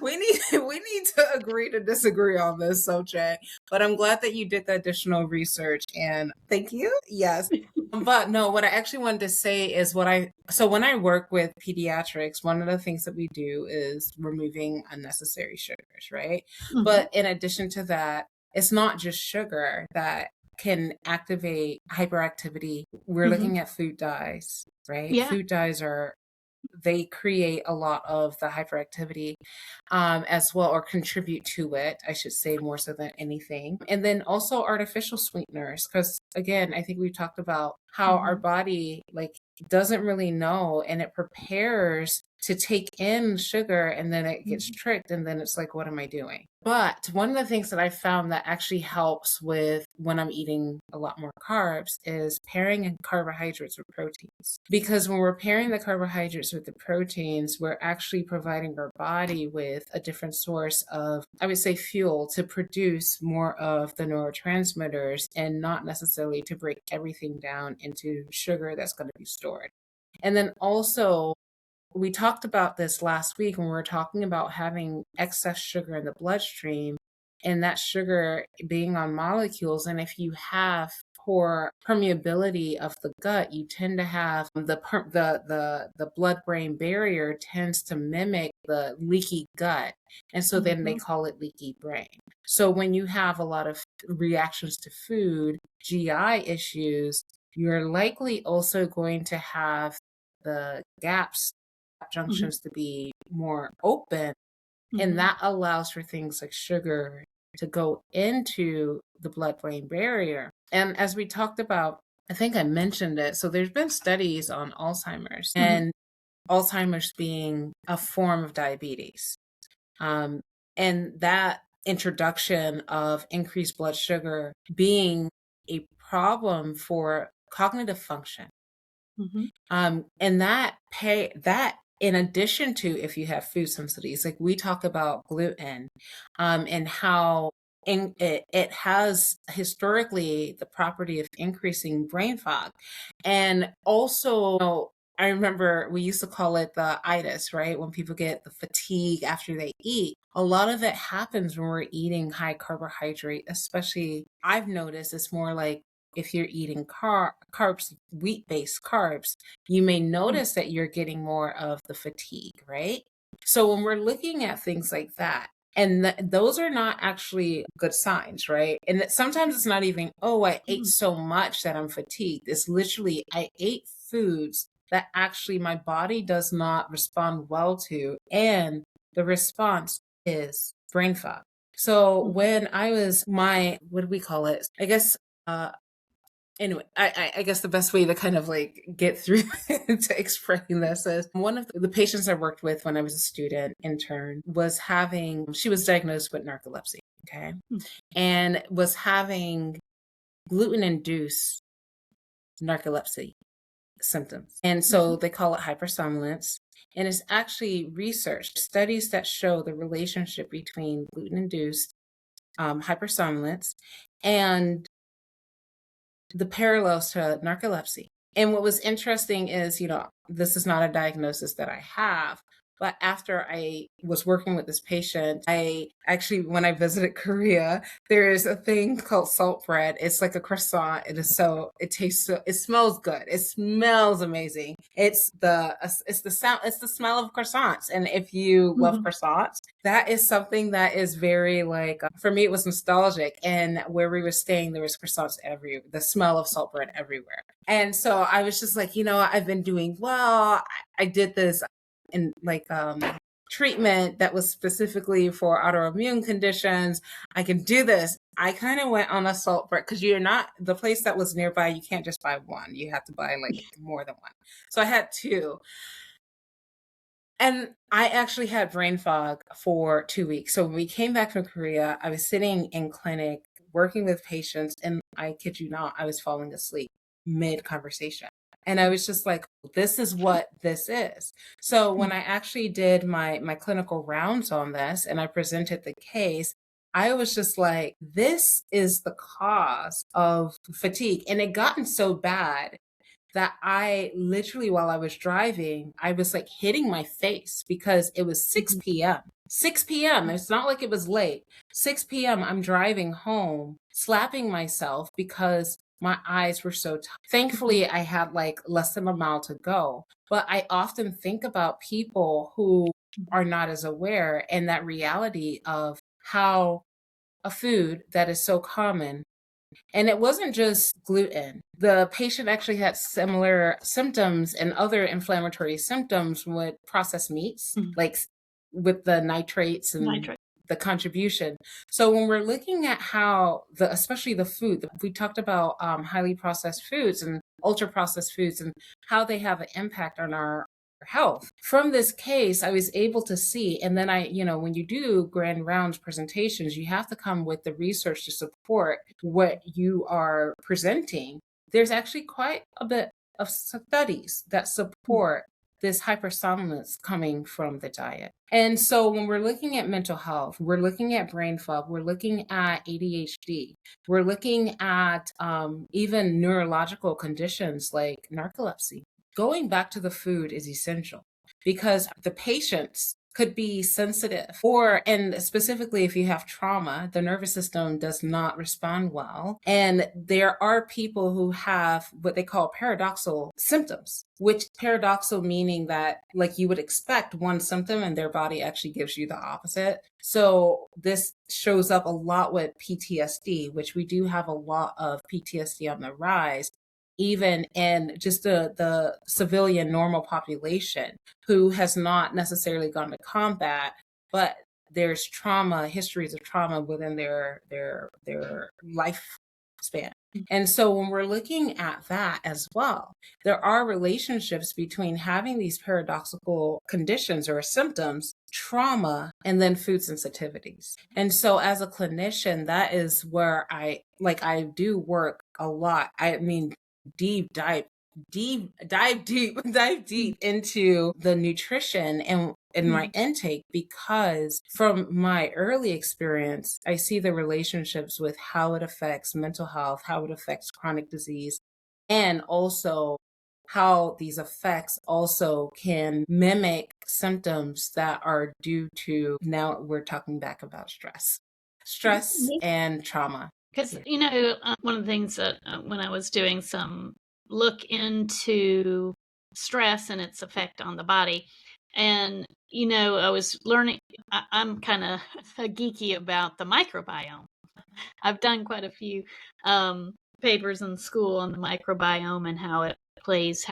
We need to agree to disagree on this subject, but I'm glad that you did the additional research, and thank you. Yes. But no, what I actually wanted to say is so when I work with pediatrics, one of the things that we do is removing unnecessary sugars, right? But in addition to that, it's not just sugar that can activate hyperactivity. We're looking at food dyes, right? Yeah. Food dyes they create a lot of the hyperactivity as well, or contribute to it, I should say, more so than anything. And then also artificial sweeteners, because again, I think we've talked about how our body doesn't really know, and it prepares to take in sugar, and then it gets tricked, and then it's like, what am I doing? But one of the things that I found that actually helps with when I'm eating a lot more carbs is pairing in carbohydrates with proteins. Because when we're pairing the carbohydrates with the proteins, we're actually providing our body with a different source of, I would say, fuel to produce more of the neurotransmitters, and not necessarily to break everything down into sugar that's going to be stored. And then also, we talked about this last week when we were talking about having excess sugar in the bloodstream, and that sugar being on molecules. And if you have poor permeability of the gut, you tend to have the blood-brain barrier tends to mimic the leaky gut. And so then they call it leaky brain. So when you have a lot of reactions to food, GI issues, you're likely also going to have the gaps, junctions to be more open. And that allows for things like sugar to go into the blood-brain barrier. And as we talked about, I think I mentioned it. So there's been studies on Alzheimer's and Alzheimer's being a form of diabetes. And that introduction of increased blood sugar being a problem for cognitive function. And that in addition to if you have food sensitivities, like we talk about gluten, and how it has historically the property of increasing brain fog. And also, I remember we used to call it the itis, right? When people get the fatigue after they eat, a lot of it happens when we're eating high carbohydrate, especially I've noticed it's more like if you're eating carbs, wheat-based carbs, you may notice that you're getting more of the fatigue, right? So when we're looking at things like that, and those are not actually good signs, right? And sometimes it's not even, oh, I ate so much that I'm fatigued. It's literally, I ate foods that actually my body does not respond well to. And the response is brain fog. So when I was what do we call it? I guess, anyway, I guess the best way to kind of like get through to explain this is one of the patients I worked with when I was a student intern she was diagnosed with narcolepsy, okay, and was having gluten-induced narcolepsy symptoms. And so they call it hypersomnolence. And it's actually research studies that show the relationship between gluten-induced hypersomnolence and the parallels to narcolepsy. And what was interesting is, this is not a diagnosis that I have, but after I was working with this patient, I actually, when I visited Korea, there is a thing called salt bread. It's like a croissant. It smells good. It smells amazing. It's the smell of croissants. And if you love croissants, that is something that is very for me, it was nostalgic. And where we were staying, there was croissants the smell of salt bread everywhere. And so I was just like, I've been doing well. I did this in treatment that was specifically for autoimmune conditions. I can do this. I kind of went on a salt bread because the place that was nearby, you can't just buy one. You have to buy more than one. So I had two. And I actually had brain fog for 2 weeks. So when we came back from Korea, I was sitting in clinic working with patients, and I kid you not, I was falling asleep mid-conversation. And I was just like, this is what this is. So when I actually did my clinical rounds on this and I presented the case, I was just like, this is the cause of fatigue. And it gotten so bad that I literally, while I was driving, I was like hitting my face because it was 6 p.m. 6 p.m. It's not like it was late. 6 p.m. I'm driving home, slapping myself because my eyes were so tired. Thankfully, I had less than a mile to go. But I often think about people who are not as aware, and that reality of how a food that is so common. And it wasn't just gluten. The patient actually had similar symptoms and other inflammatory symptoms with processed meats, like with the nitrates and the contribution. So when we're looking at how especially the food, we talked about highly processed foods and ultra processed foods and how they have an impact on our health. From this case, I was able to see, and then when you do grand rounds presentations, you have to come with the research to support what you are presenting. There's actually quite a bit of studies that support this hypersomnolence coming from the diet. And so when we're looking at mental health, we're looking at brain fog, we're looking at ADHD, we're looking at even neurological conditions like narcolepsy. Going back to the food is essential because the patients could be sensitive, or, and specifically if you have trauma, the nervous system does not respond well. And there are people who have what they call paradoxical symptoms, which paradoxical meaning that like you would expect one symptom and their body actually gives you the opposite. So this shows up a lot with PTSD, which we do have a lot of PTSD on the rise, even in just the civilian normal population who has not necessarily gone to combat, but there's trauma, histories of trauma within their lifespan. And so when we're looking at that as well, there are relationships between having these paradoxical conditions or symptoms, trauma, and then food sensitivities. And so as a clinician, that is where I do work a lot. I mean, dive deep into the nutrition and in my intake, because from my early experience, I see the relationships with how it affects mental health, how it affects chronic disease, and also how these effects also can mimic symptoms that are due to, now we're talking back about stress and trauma. Because, one of the things that when I was doing some look into stress and its effect on the body, and, I was learning, I'm kind of geeky about the microbiome. I've done quite a few papers in school on the microbiome and how it plays,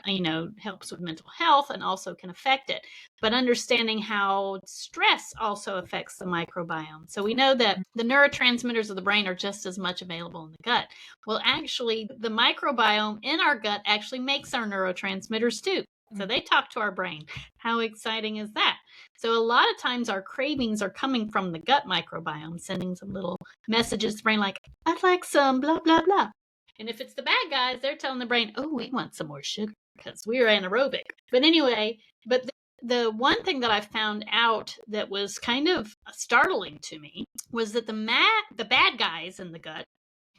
helps with mental health and also can affect it. But understanding how stress also affects the microbiome. So we know that the neurotransmitters of the brain are just as much available in the gut. Well, actually, the microbiome in our gut actually makes our neurotransmitters too. So they talk to our brain. How exciting is that? So a lot of times our cravings are coming from the gut microbiome, sending some little messages to the brain like, I'd like some blah, blah, blah. And if it's the bad guys, they're telling the brain, oh, we want some more sugar because we're anaerobic. But anyway, the one thing that I found out that was kind of startling to me was that the bad guys in the gut,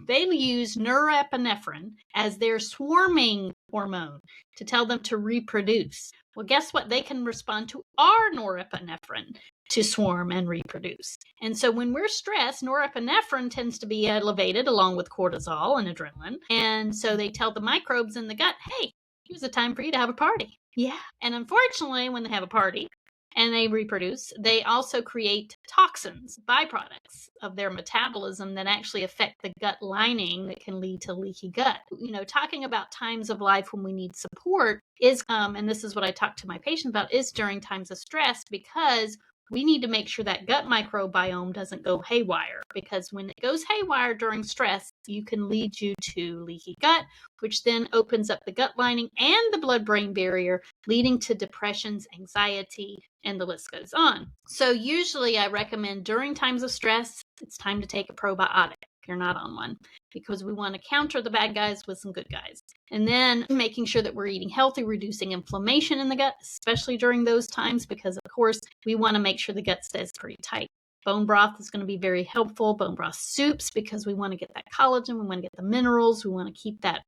they use norepinephrine as their swarming hormone to tell them to reproduce. Well, guess what? They can respond to our norepinephrine to swarm and reproduce. And so when we're stressed, norepinephrine tends to be elevated along with cortisol and adrenaline. And so they tell the microbes in the gut, hey, here's a time for you to have a party. Yeah. And unfortunately, when they have a party and they reproduce, they also create toxins, byproducts of their metabolism that actually affect the gut lining that can lead to leaky gut. Talking about times of life when we need support is, and this is what I talk to my patients about, is during times of stress, because we need to make sure that gut microbiome doesn't go haywire, because when it goes haywire during stress, you can lead you to leaky gut, which then opens up the gut lining and the blood-brain barrier, leading to depressions, anxiety, and the list goes on. So usually I recommend during times of stress, it's time to take a probiotic if you're not on one, because we want to counter the bad guys with some good guys. And then making sure that we're eating healthy, reducing inflammation in the gut, especially during those times, because of course we want to make sure the gut stays pretty tight. Bone broth is going to be very helpful. Bone broth soups, because we want to get that collagen, we want to get the minerals, we want to keep that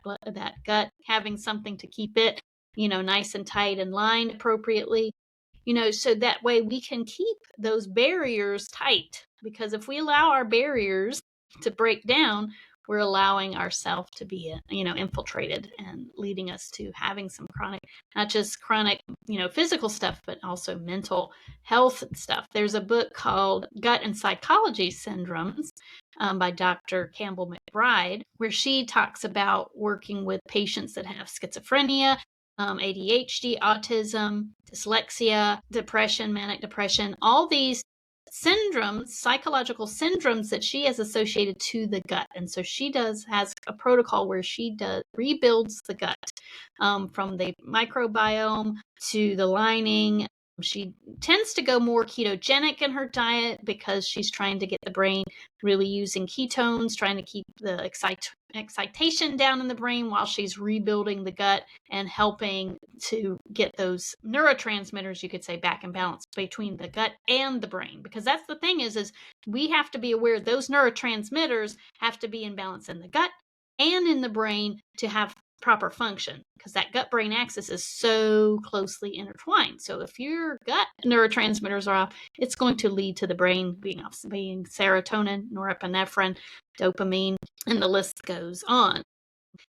gut having something to keep it, nice and tight and lined appropriately. So that way we can keep those barriers tight, because if we allow our barriers to break down, we're allowing ourselves to be, infiltrated and leading us to having some chronic, not just chronic, physical stuff, but also mental health stuff. There's a book called Gut and Psychology Syndromes by Dr. Campbell McBride, where she talks about working with patients that have schizophrenia, ADHD, autism, dyslexia, depression, manic depression, all these syndromes, psychological syndromes that she has associated to the gut. And so she has a protocol where she rebuilds the gut from the microbiome to the lining. She tends to go more ketogenic in her diet because she's trying to get the brain really using ketones, trying to keep the excitation down in the brain while she's rebuilding the gut and helping to get those neurotransmitters, you could say, back in balance between the gut and the brain. Because that's the thing is we have to be aware those neurotransmitters have to be in balance in the gut and in the brain to have proper function, because that gut-brain axis is so closely intertwined. So if your gut neurotransmitters are off, it's going to lead to the brain being off, being serotonin, norepinephrine, dopamine, and the list goes on.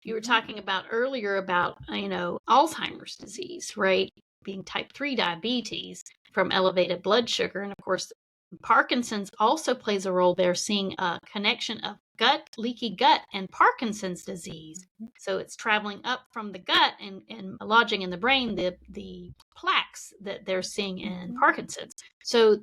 You were talking about earlier about, Alzheimer's disease, right? Being type 3 diabetes from elevated blood sugar. And of course, Parkinson's also plays a role there, seeing a connection of leaky gut and Parkinson's disease. So it's traveling up from the gut and lodging in the brain, the plaques that they're seeing in Parkinson's. So,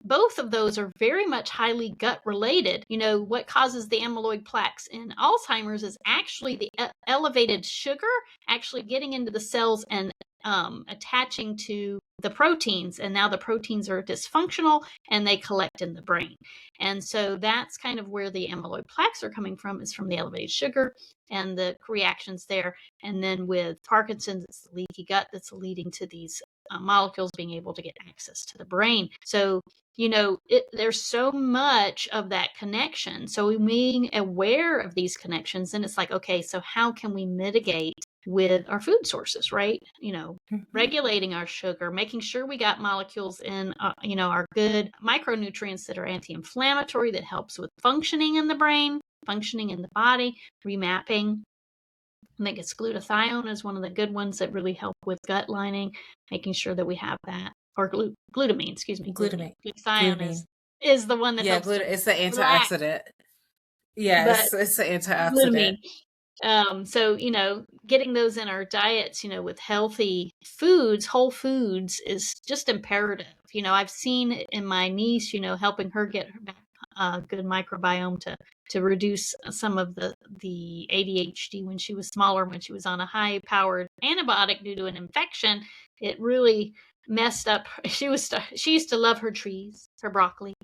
both of those are very much highly gut related. What causes the amyloid plaques in Alzheimer's is actually the elevated sugar actually getting into the cells and attaching to the proteins, and now the proteins are dysfunctional and they collect in the brain. And so that's kind of where the amyloid plaques are coming from, is from the elevated sugar and the reactions there. And then with Parkinson's, it's the leaky gut that's leading to these molecules being able to get access to the brain. So there's so much of that connection. So being aware of these connections, and it's like, okay, so how can we mitigate with our food sources, right? Regulating our sugar, making sure we got molecules in, our good micronutrients that are anti-inflammatory, that helps with functioning in the brain, functioning in the body, remapping. I think it's glutathione is one of the good ones that really help with gut lining, making sure that we have that, or glutamine, excuse me. Glutamine. Glutathione is the one that helps. It's the antioxidant. Yes, it's the antioxidant. Glutamine. So, getting those in our diets, with healthy foods, whole foods, is just imperative. I've seen in my niece, helping her get her back a good microbiome to reduce some of the ADHD when she was smaller, when she was on a high-powered antibiotic due to an infection. It really messed up. She used to love her trees, her broccoli,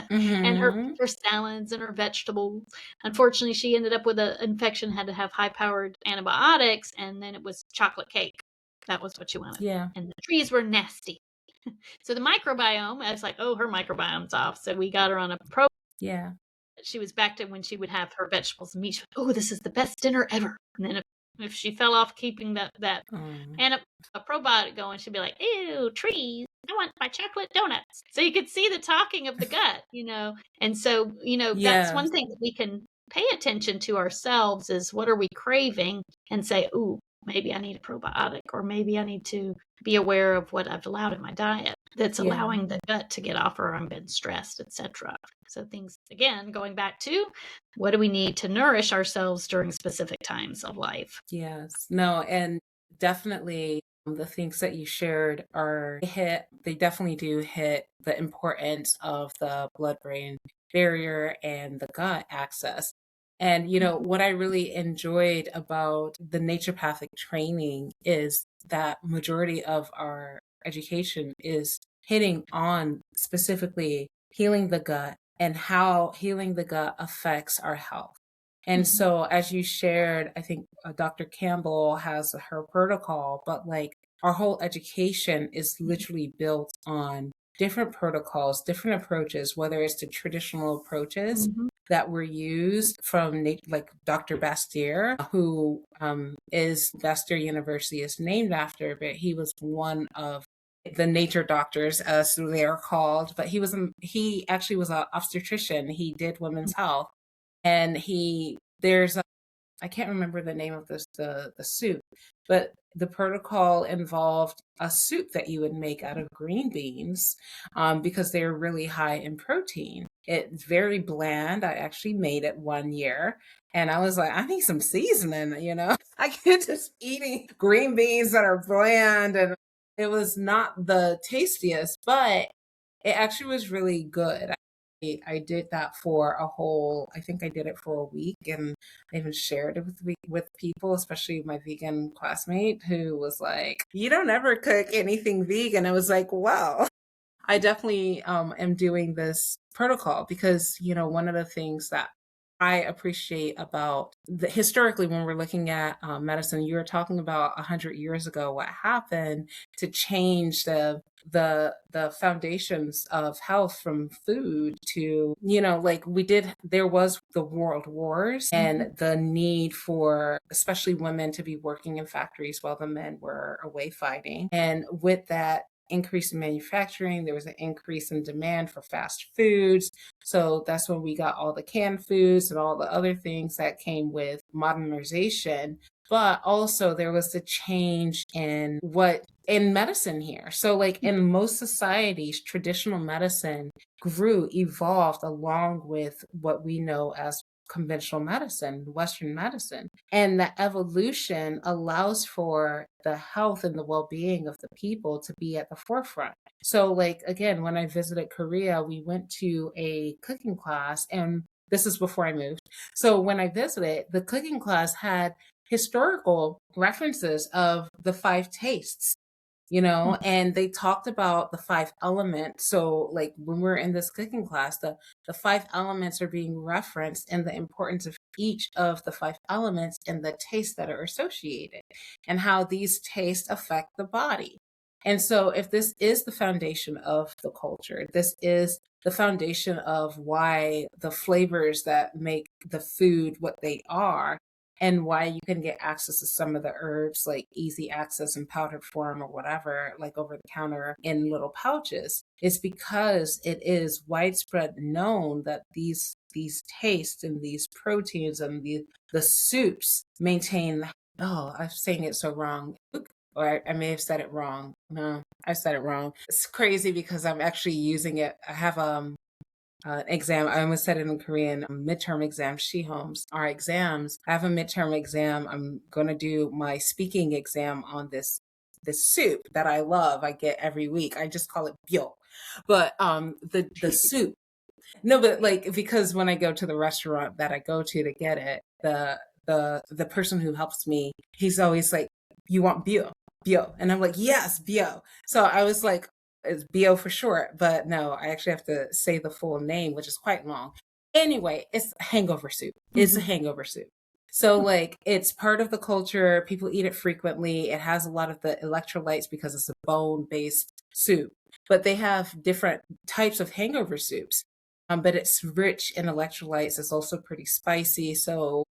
and her salads and her vegetables. Unfortunately, she ended up with an infection, had to have high-powered antibiotics, and then it was chocolate cake. That was what she wanted. Yeah. And the trees were nasty. So the microbiome, I was like, oh, her microbiome's off. So we got her on a pro. Yeah. She was back to when she would have her vegetables and meat. She went, oh, this is the best dinner ever. And then if she fell off keeping that and a probiotic going, she'd be like, ew, trees. I want my chocolate donuts. So you could see the talking of the gut, And so, that's one thing that we can pay attention to ourselves, is what are we craving, and say, ooh, maybe I need a probiotic, or maybe I need to be aware of what I've allowed in my diet that's allowing the gut to get off, or I'm been stressed, etc. So things, again, going back to what do we need to nourish ourselves during specific times of life? Yes. No, and definitely the things that you shared they definitely do hit the importance of the blood-brain barrier and the gut access. And, what I really enjoyed about the naturopathic training is that majority of our education is hitting on specifically healing the gut and how healing the gut affects our health. And so, as you shared, I think Dr. Campbell has her protocol, but like our whole education is literally built on different protocols, different approaches, whether it's the traditional approaches that were used from like Dr. Bastyr, who Bastyr University is named after, but he was one of the nature doctors, as they are called. But he actually was an obstetrician. He did women's health, and I can't remember the name of the soup, but the protocol involved a soup that you would make out of green beans, because they're really high in protein. It's very bland. I actually made it one year, and I was like, I need some seasoning, I can't just eating green beans that are bland, and it was not the tastiest, but it actually was really good. I did that I think I did it for a week, and I even shared it with people, especially my vegan classmate, who was like, you don't ever cook anything vegan. I was like, well, I definitely am doing this protocol because, one of the things that I appreciate about historically when we're looking at medicine, you were talking about 100 years ago what happened to change the foundations of health from food to, like we did. There was the world wars and the need for especially women to be working in factories while the men were away fighting, and with that increase in manufacturing, there was an increase in demand for fast foods. So that's when we got all the canned foods and all the other things that came with modernization. But also there was the change in medicine here. So like in most societies, traditional medicine evolved along with what we know as conventional medicine, Western medicine. And the evolution allows for the health and the well being of the people to be at the forefront. So, like, again, when I visited Korea, we went to a cooking class, and this is before I moved. So, when I visited, the cooking class had historical references of the five tastes, and they talked about the five elements. So like when we're in this cooking class, the five elements are being referenced and the importance of each of the five elements and the tastes that are associated and how these tastes affect the body. And so if this is the foundation of the culture, this is the foundation of why the flavors that make the food what they are, and why you can get access to some of the herbs, like easy access in powdered form or whatever, like over the counter in little pouches, is because it is widespread known that these tastes and these proteins and the soups maintain. Oh, I'm saying it so wrong. Or I may have said it wrong. No, I said it wrong. It's crazy because I'm actually using it. I have exam. I almost said it in Korean. Midterm exams, shihoms, are exams. I have a midterm exam. I'm going to do my speaking exam on this soup that I love. I get every week. I just call it byo. But the soup. No, but like because when I go to the restaurant that I go to get it, the person who helps me, he's always like, "You want byo?" Byo. And I'm like, "Yes, byo." So I was like, it's BO for short, but no, I actually have to say the full name, which is quite long. Anyway, it's hangover soup. It's a hangover soup. So like it's part of the culture. People eat it frequently. It has a lot of the electrolytes because it's a bone-based soup. But they have different types of hangover soups. But it's rich in electrolytes. It's also pretty spicy. So,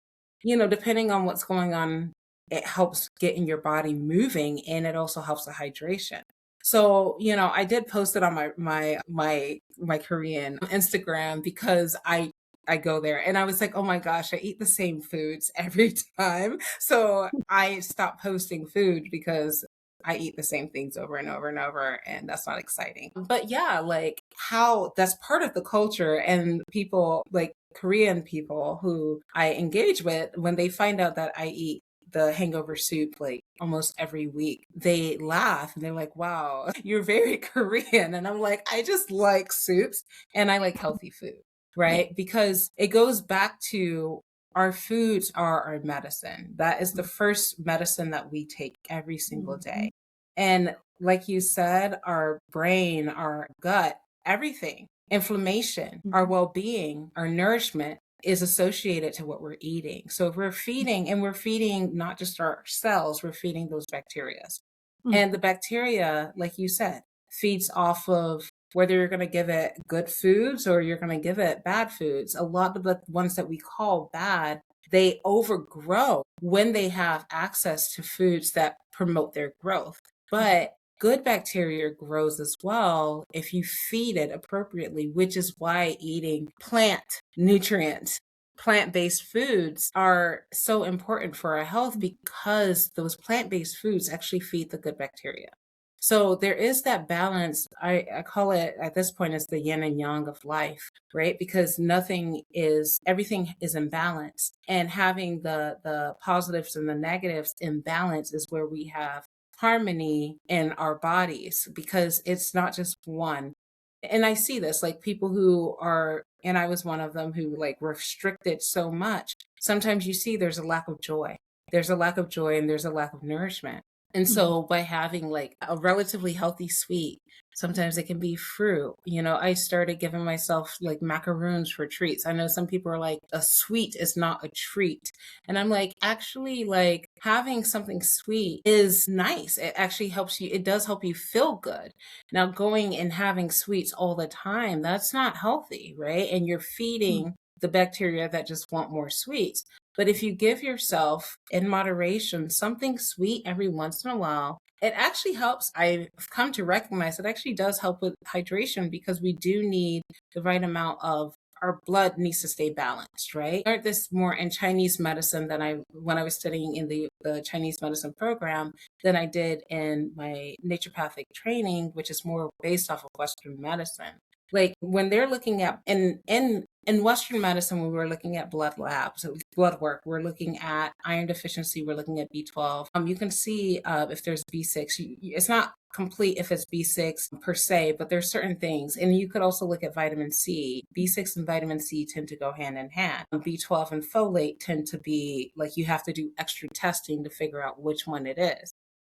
depending on what's going on, it helps getting your body moving and it also helps the hydration. So, I did post it on my Korean Instagram because I go there and I was like, oh my gosh, I eat the same foods every time. So I stopped posting food because I eat the same things over and over and over, and that's not exciting. But yeah, like how that's part of the culture, and people like Korean people who I engage with, when they find out that I eat the hangover soup like almost every week, they laugh and they're like, wow, you're very Korean. And I'm like, I just like soups and I like healthy food, right? Because it goes back to our foods are our medicine. That is the first medicine that we take every single day. And like you said, our brain, our gut, everything, inflammation, our well being, our nourishment is associated to what we're eating. So if we're feeding, and we're feeding not just our cells, we're feeding those bacteria. And the bacteria, like you said, feeds off of whether you're going to give it good foods or you're going to give it bad foods. A lot of the ones that we call bad, they overgrow when they have access to foods that promote their growth. But good bacteria grows as well if you feed it appropriately, which is why eating plant-based foods are so important for our health, because those plant-based foods actually feed the good bacteria. So there is that balance. I call it at this point as the yin and yang of life, right? Because everything is in balance. And having the positives and the negatives in balance is where we have harmony in our bodies, because it's not just one. And I see this like people who are, and I was one of them who like restricted so much. Sometimes you see there's a lack of joy. There's a lack of joy and there's a lack of nourishment. And Mhm. so by having like a relatively healthy sweet, sometimes it can be fruit. I started giving myself like macaroons for treats. I know some people are like, a sweet is not a treat. And I'm like, actually, like having something sweet is nice. It actually helps you, it does help you feel good. Now, going and having sweets all the time, that's not healthy, right? And you're Mm. feeding the bacteria that just want more sweets. But if you give yourself in moderation something sweet every once in a while, it actually helps. I've come to recognize it actually does help with hydration because we do need the right amount of our blood needs to stay balanced, right? I learned this more in Chinese medicine than I when I was studying in the Chinese medicine program than I did in my naturopathic training, which is more based off of Western medicine. Like when they're looking at in Western medicine, when we're looking at blood labs, blood work, we're looking at iron deficiency, we're looking at B12. You can see if there's B6. It's not complete if it's B6 per se, but there's certain things. And you could also look at vitamin C. B6 and vitamin C tend to go hand in hand. B12 and folate tend to be like you have to do extra testing to figure out which one it is.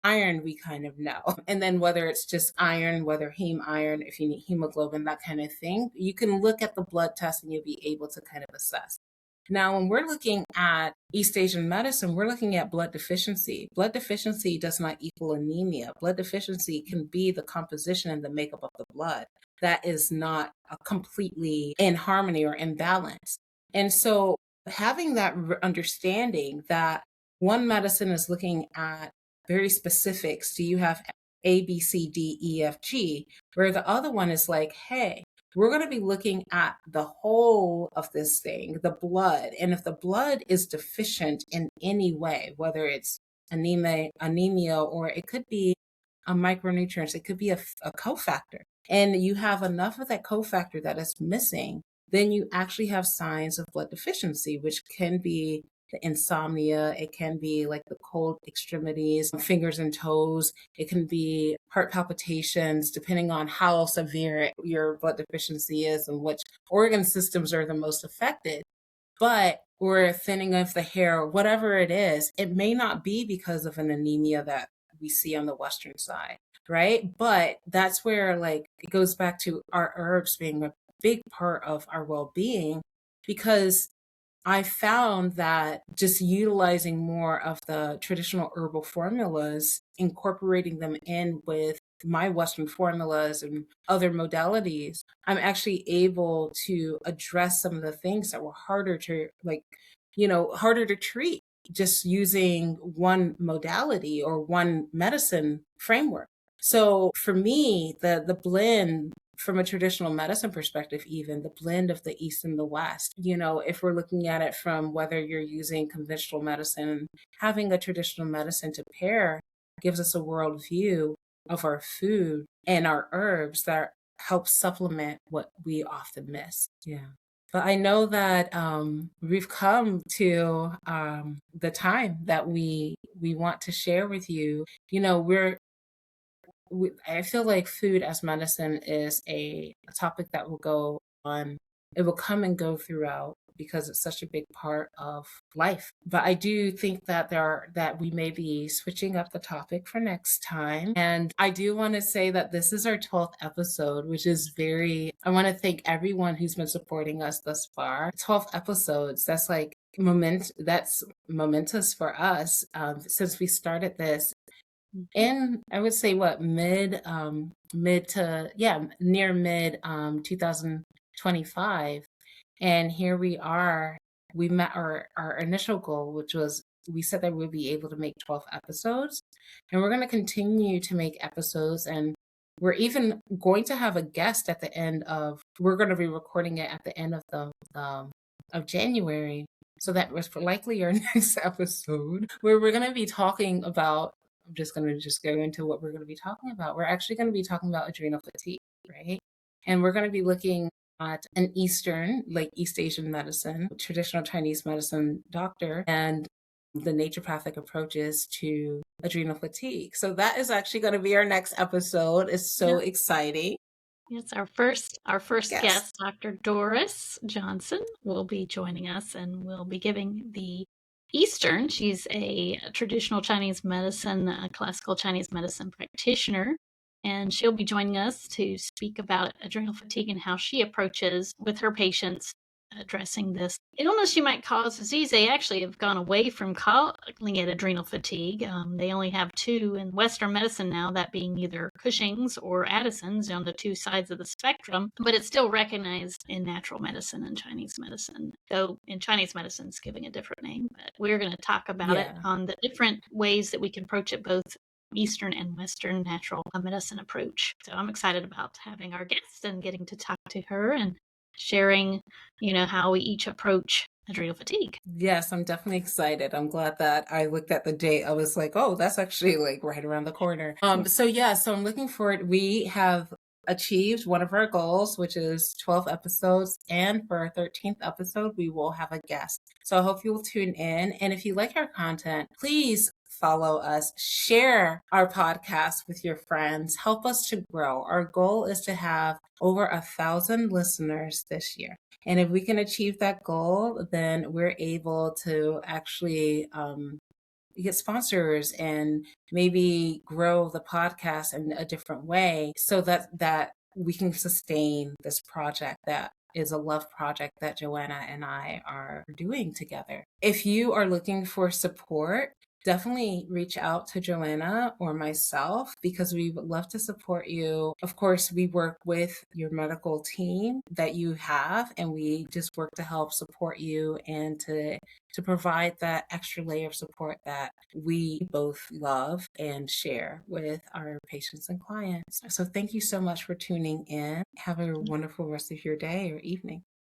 Iron, we kind of know. And then whether it's just iron, whether heme iron, if you need hemoglobin, that kind of thing, you can look at the blood test and you'll be able to kind of assess. Now, when we're looking at East Asian medicine, we're looking at blood deficiency. Blood deficiency does not equal anemia. Blood deficiency can be the composition and the makeup of the blood that is not completely in harmony or in balance. And so having that understanding that one medicine is looking at very specifics. Do you have A, B, C, D, E, F, G? Where the other one is like, hey, we're going to be looking at the whole of this thing, the blood. And if the blood is deficient in any way, whether it's anemia or it could be a micronutrients, it could be a cofactor, and you have enough of that cofactor that is missing, then you actually have signs of blood deficiency, which can be the insomnia. It can be like the cold extremities, fingers and toes. It can be heart palpitations, depending on how severe your blood deficiency is and which organ systems are the most affected. But we're thinning of the hair, whatever it is, it may not be because of an anemia that we see on the Western side, right? But that's where like it goes back to our herbs being a big part of our well-being, because I found that just utilizing more of the traditional herbal formulas, incorporating them in with my Western formulas and other modalities, I'm actually able to address some of the things that were harder to like, harder to treat just using one modality or one medicine framework. So for me, the blend from a traditional medicine perspective, even the blend of the East and the West, if we're looking at it from whether you're using conventional medicine, having a traditional medicine to pair gives us a world view of our food and our herbs that help supplement what we often miss. Yeah. But I know that we've come to the time that we want to share with you. I feel like food as medicine is a topic that will go on. It will come and go throughout because it's such a big part of life. But I do think that that we may be switching up the topic for next time. And I do want to say that this is our 12th episode, which is I want to thank everyone who's been supporting us thus far. 12 episodes. That's momentous for us since we started this Mhm. in, I would say, what, mid to, yeah, near mid 2025. And here we are. We met our initial goal, which was we said that we'd be able to make 12 episodes, and we're going to continue to make episodes. And we're even going to have a guest at the end of, we're going to be recording it at the end of of January. So that was likely our next episode, where we're going to be talking about, I'm just going to just go into what we're going to be talking about. We're actually going to be talking about adrenal fatigue, right? And we're going to be looking at an Eastern, like East Asian medicine, traditional Chinese medicine doctor, and the naturopathic approaches to adrenal fatigue. So that is actually going to be our next episode. It's so Yeah. exciting. Yes, our first Yes. guest, Dr. Doris Johnson, will be joining us, and will be giving the Eastern. She's a traditional Chinese medicine, a classical Chinese medicine practitioner. And she'll be joining us to speak about adrenal fatigue and how she approaches with her patients addressing this illness you might cause disease. They actually have gone away from calling it adrenal fatigue. They only have two in Western medicine now, that being either Cushing's or Addison's, on the two sides of the spectrum, but it's still recognized in natural medicine and Chinese medicine, though in Chinese medicine it's giving a different name. But we're going to talk about it on the different ways that we can approach it, both Eastern and Western natural medicine approach. So I'm excited about having our guest and getting to talk to her and sharing, how we each approach adrenal fatigue. Yes, I'm definitely excited. I'm glad that I looked at the date. I was like, oh, that's actually like right around the corner. So I'm looking forward. We have achieved one of our goals, which is 12 episodes. And for our 13th episode, we will have a guest. So I hope you will tune in. And if you like our content, please follow us, share our podcast with your friends, help us to grow. Our goal is to have over 1,000 listeners this year. And if we can achieve that goal, then we're able to actually get sponsors and maybe grow the podcast in a different way so that we can sustain this project that is a love project that Joanna and I are doing together. If you are looking for support, definitely reach out to Joanna or myself because we would love to support you. Of course, we work with your medical team that you have, and we just work to help support you and to provide that extra layer of support that we both love and share with our patients and clients. So thank you so much for tuning in. Have a wonderful rest of your day or evening.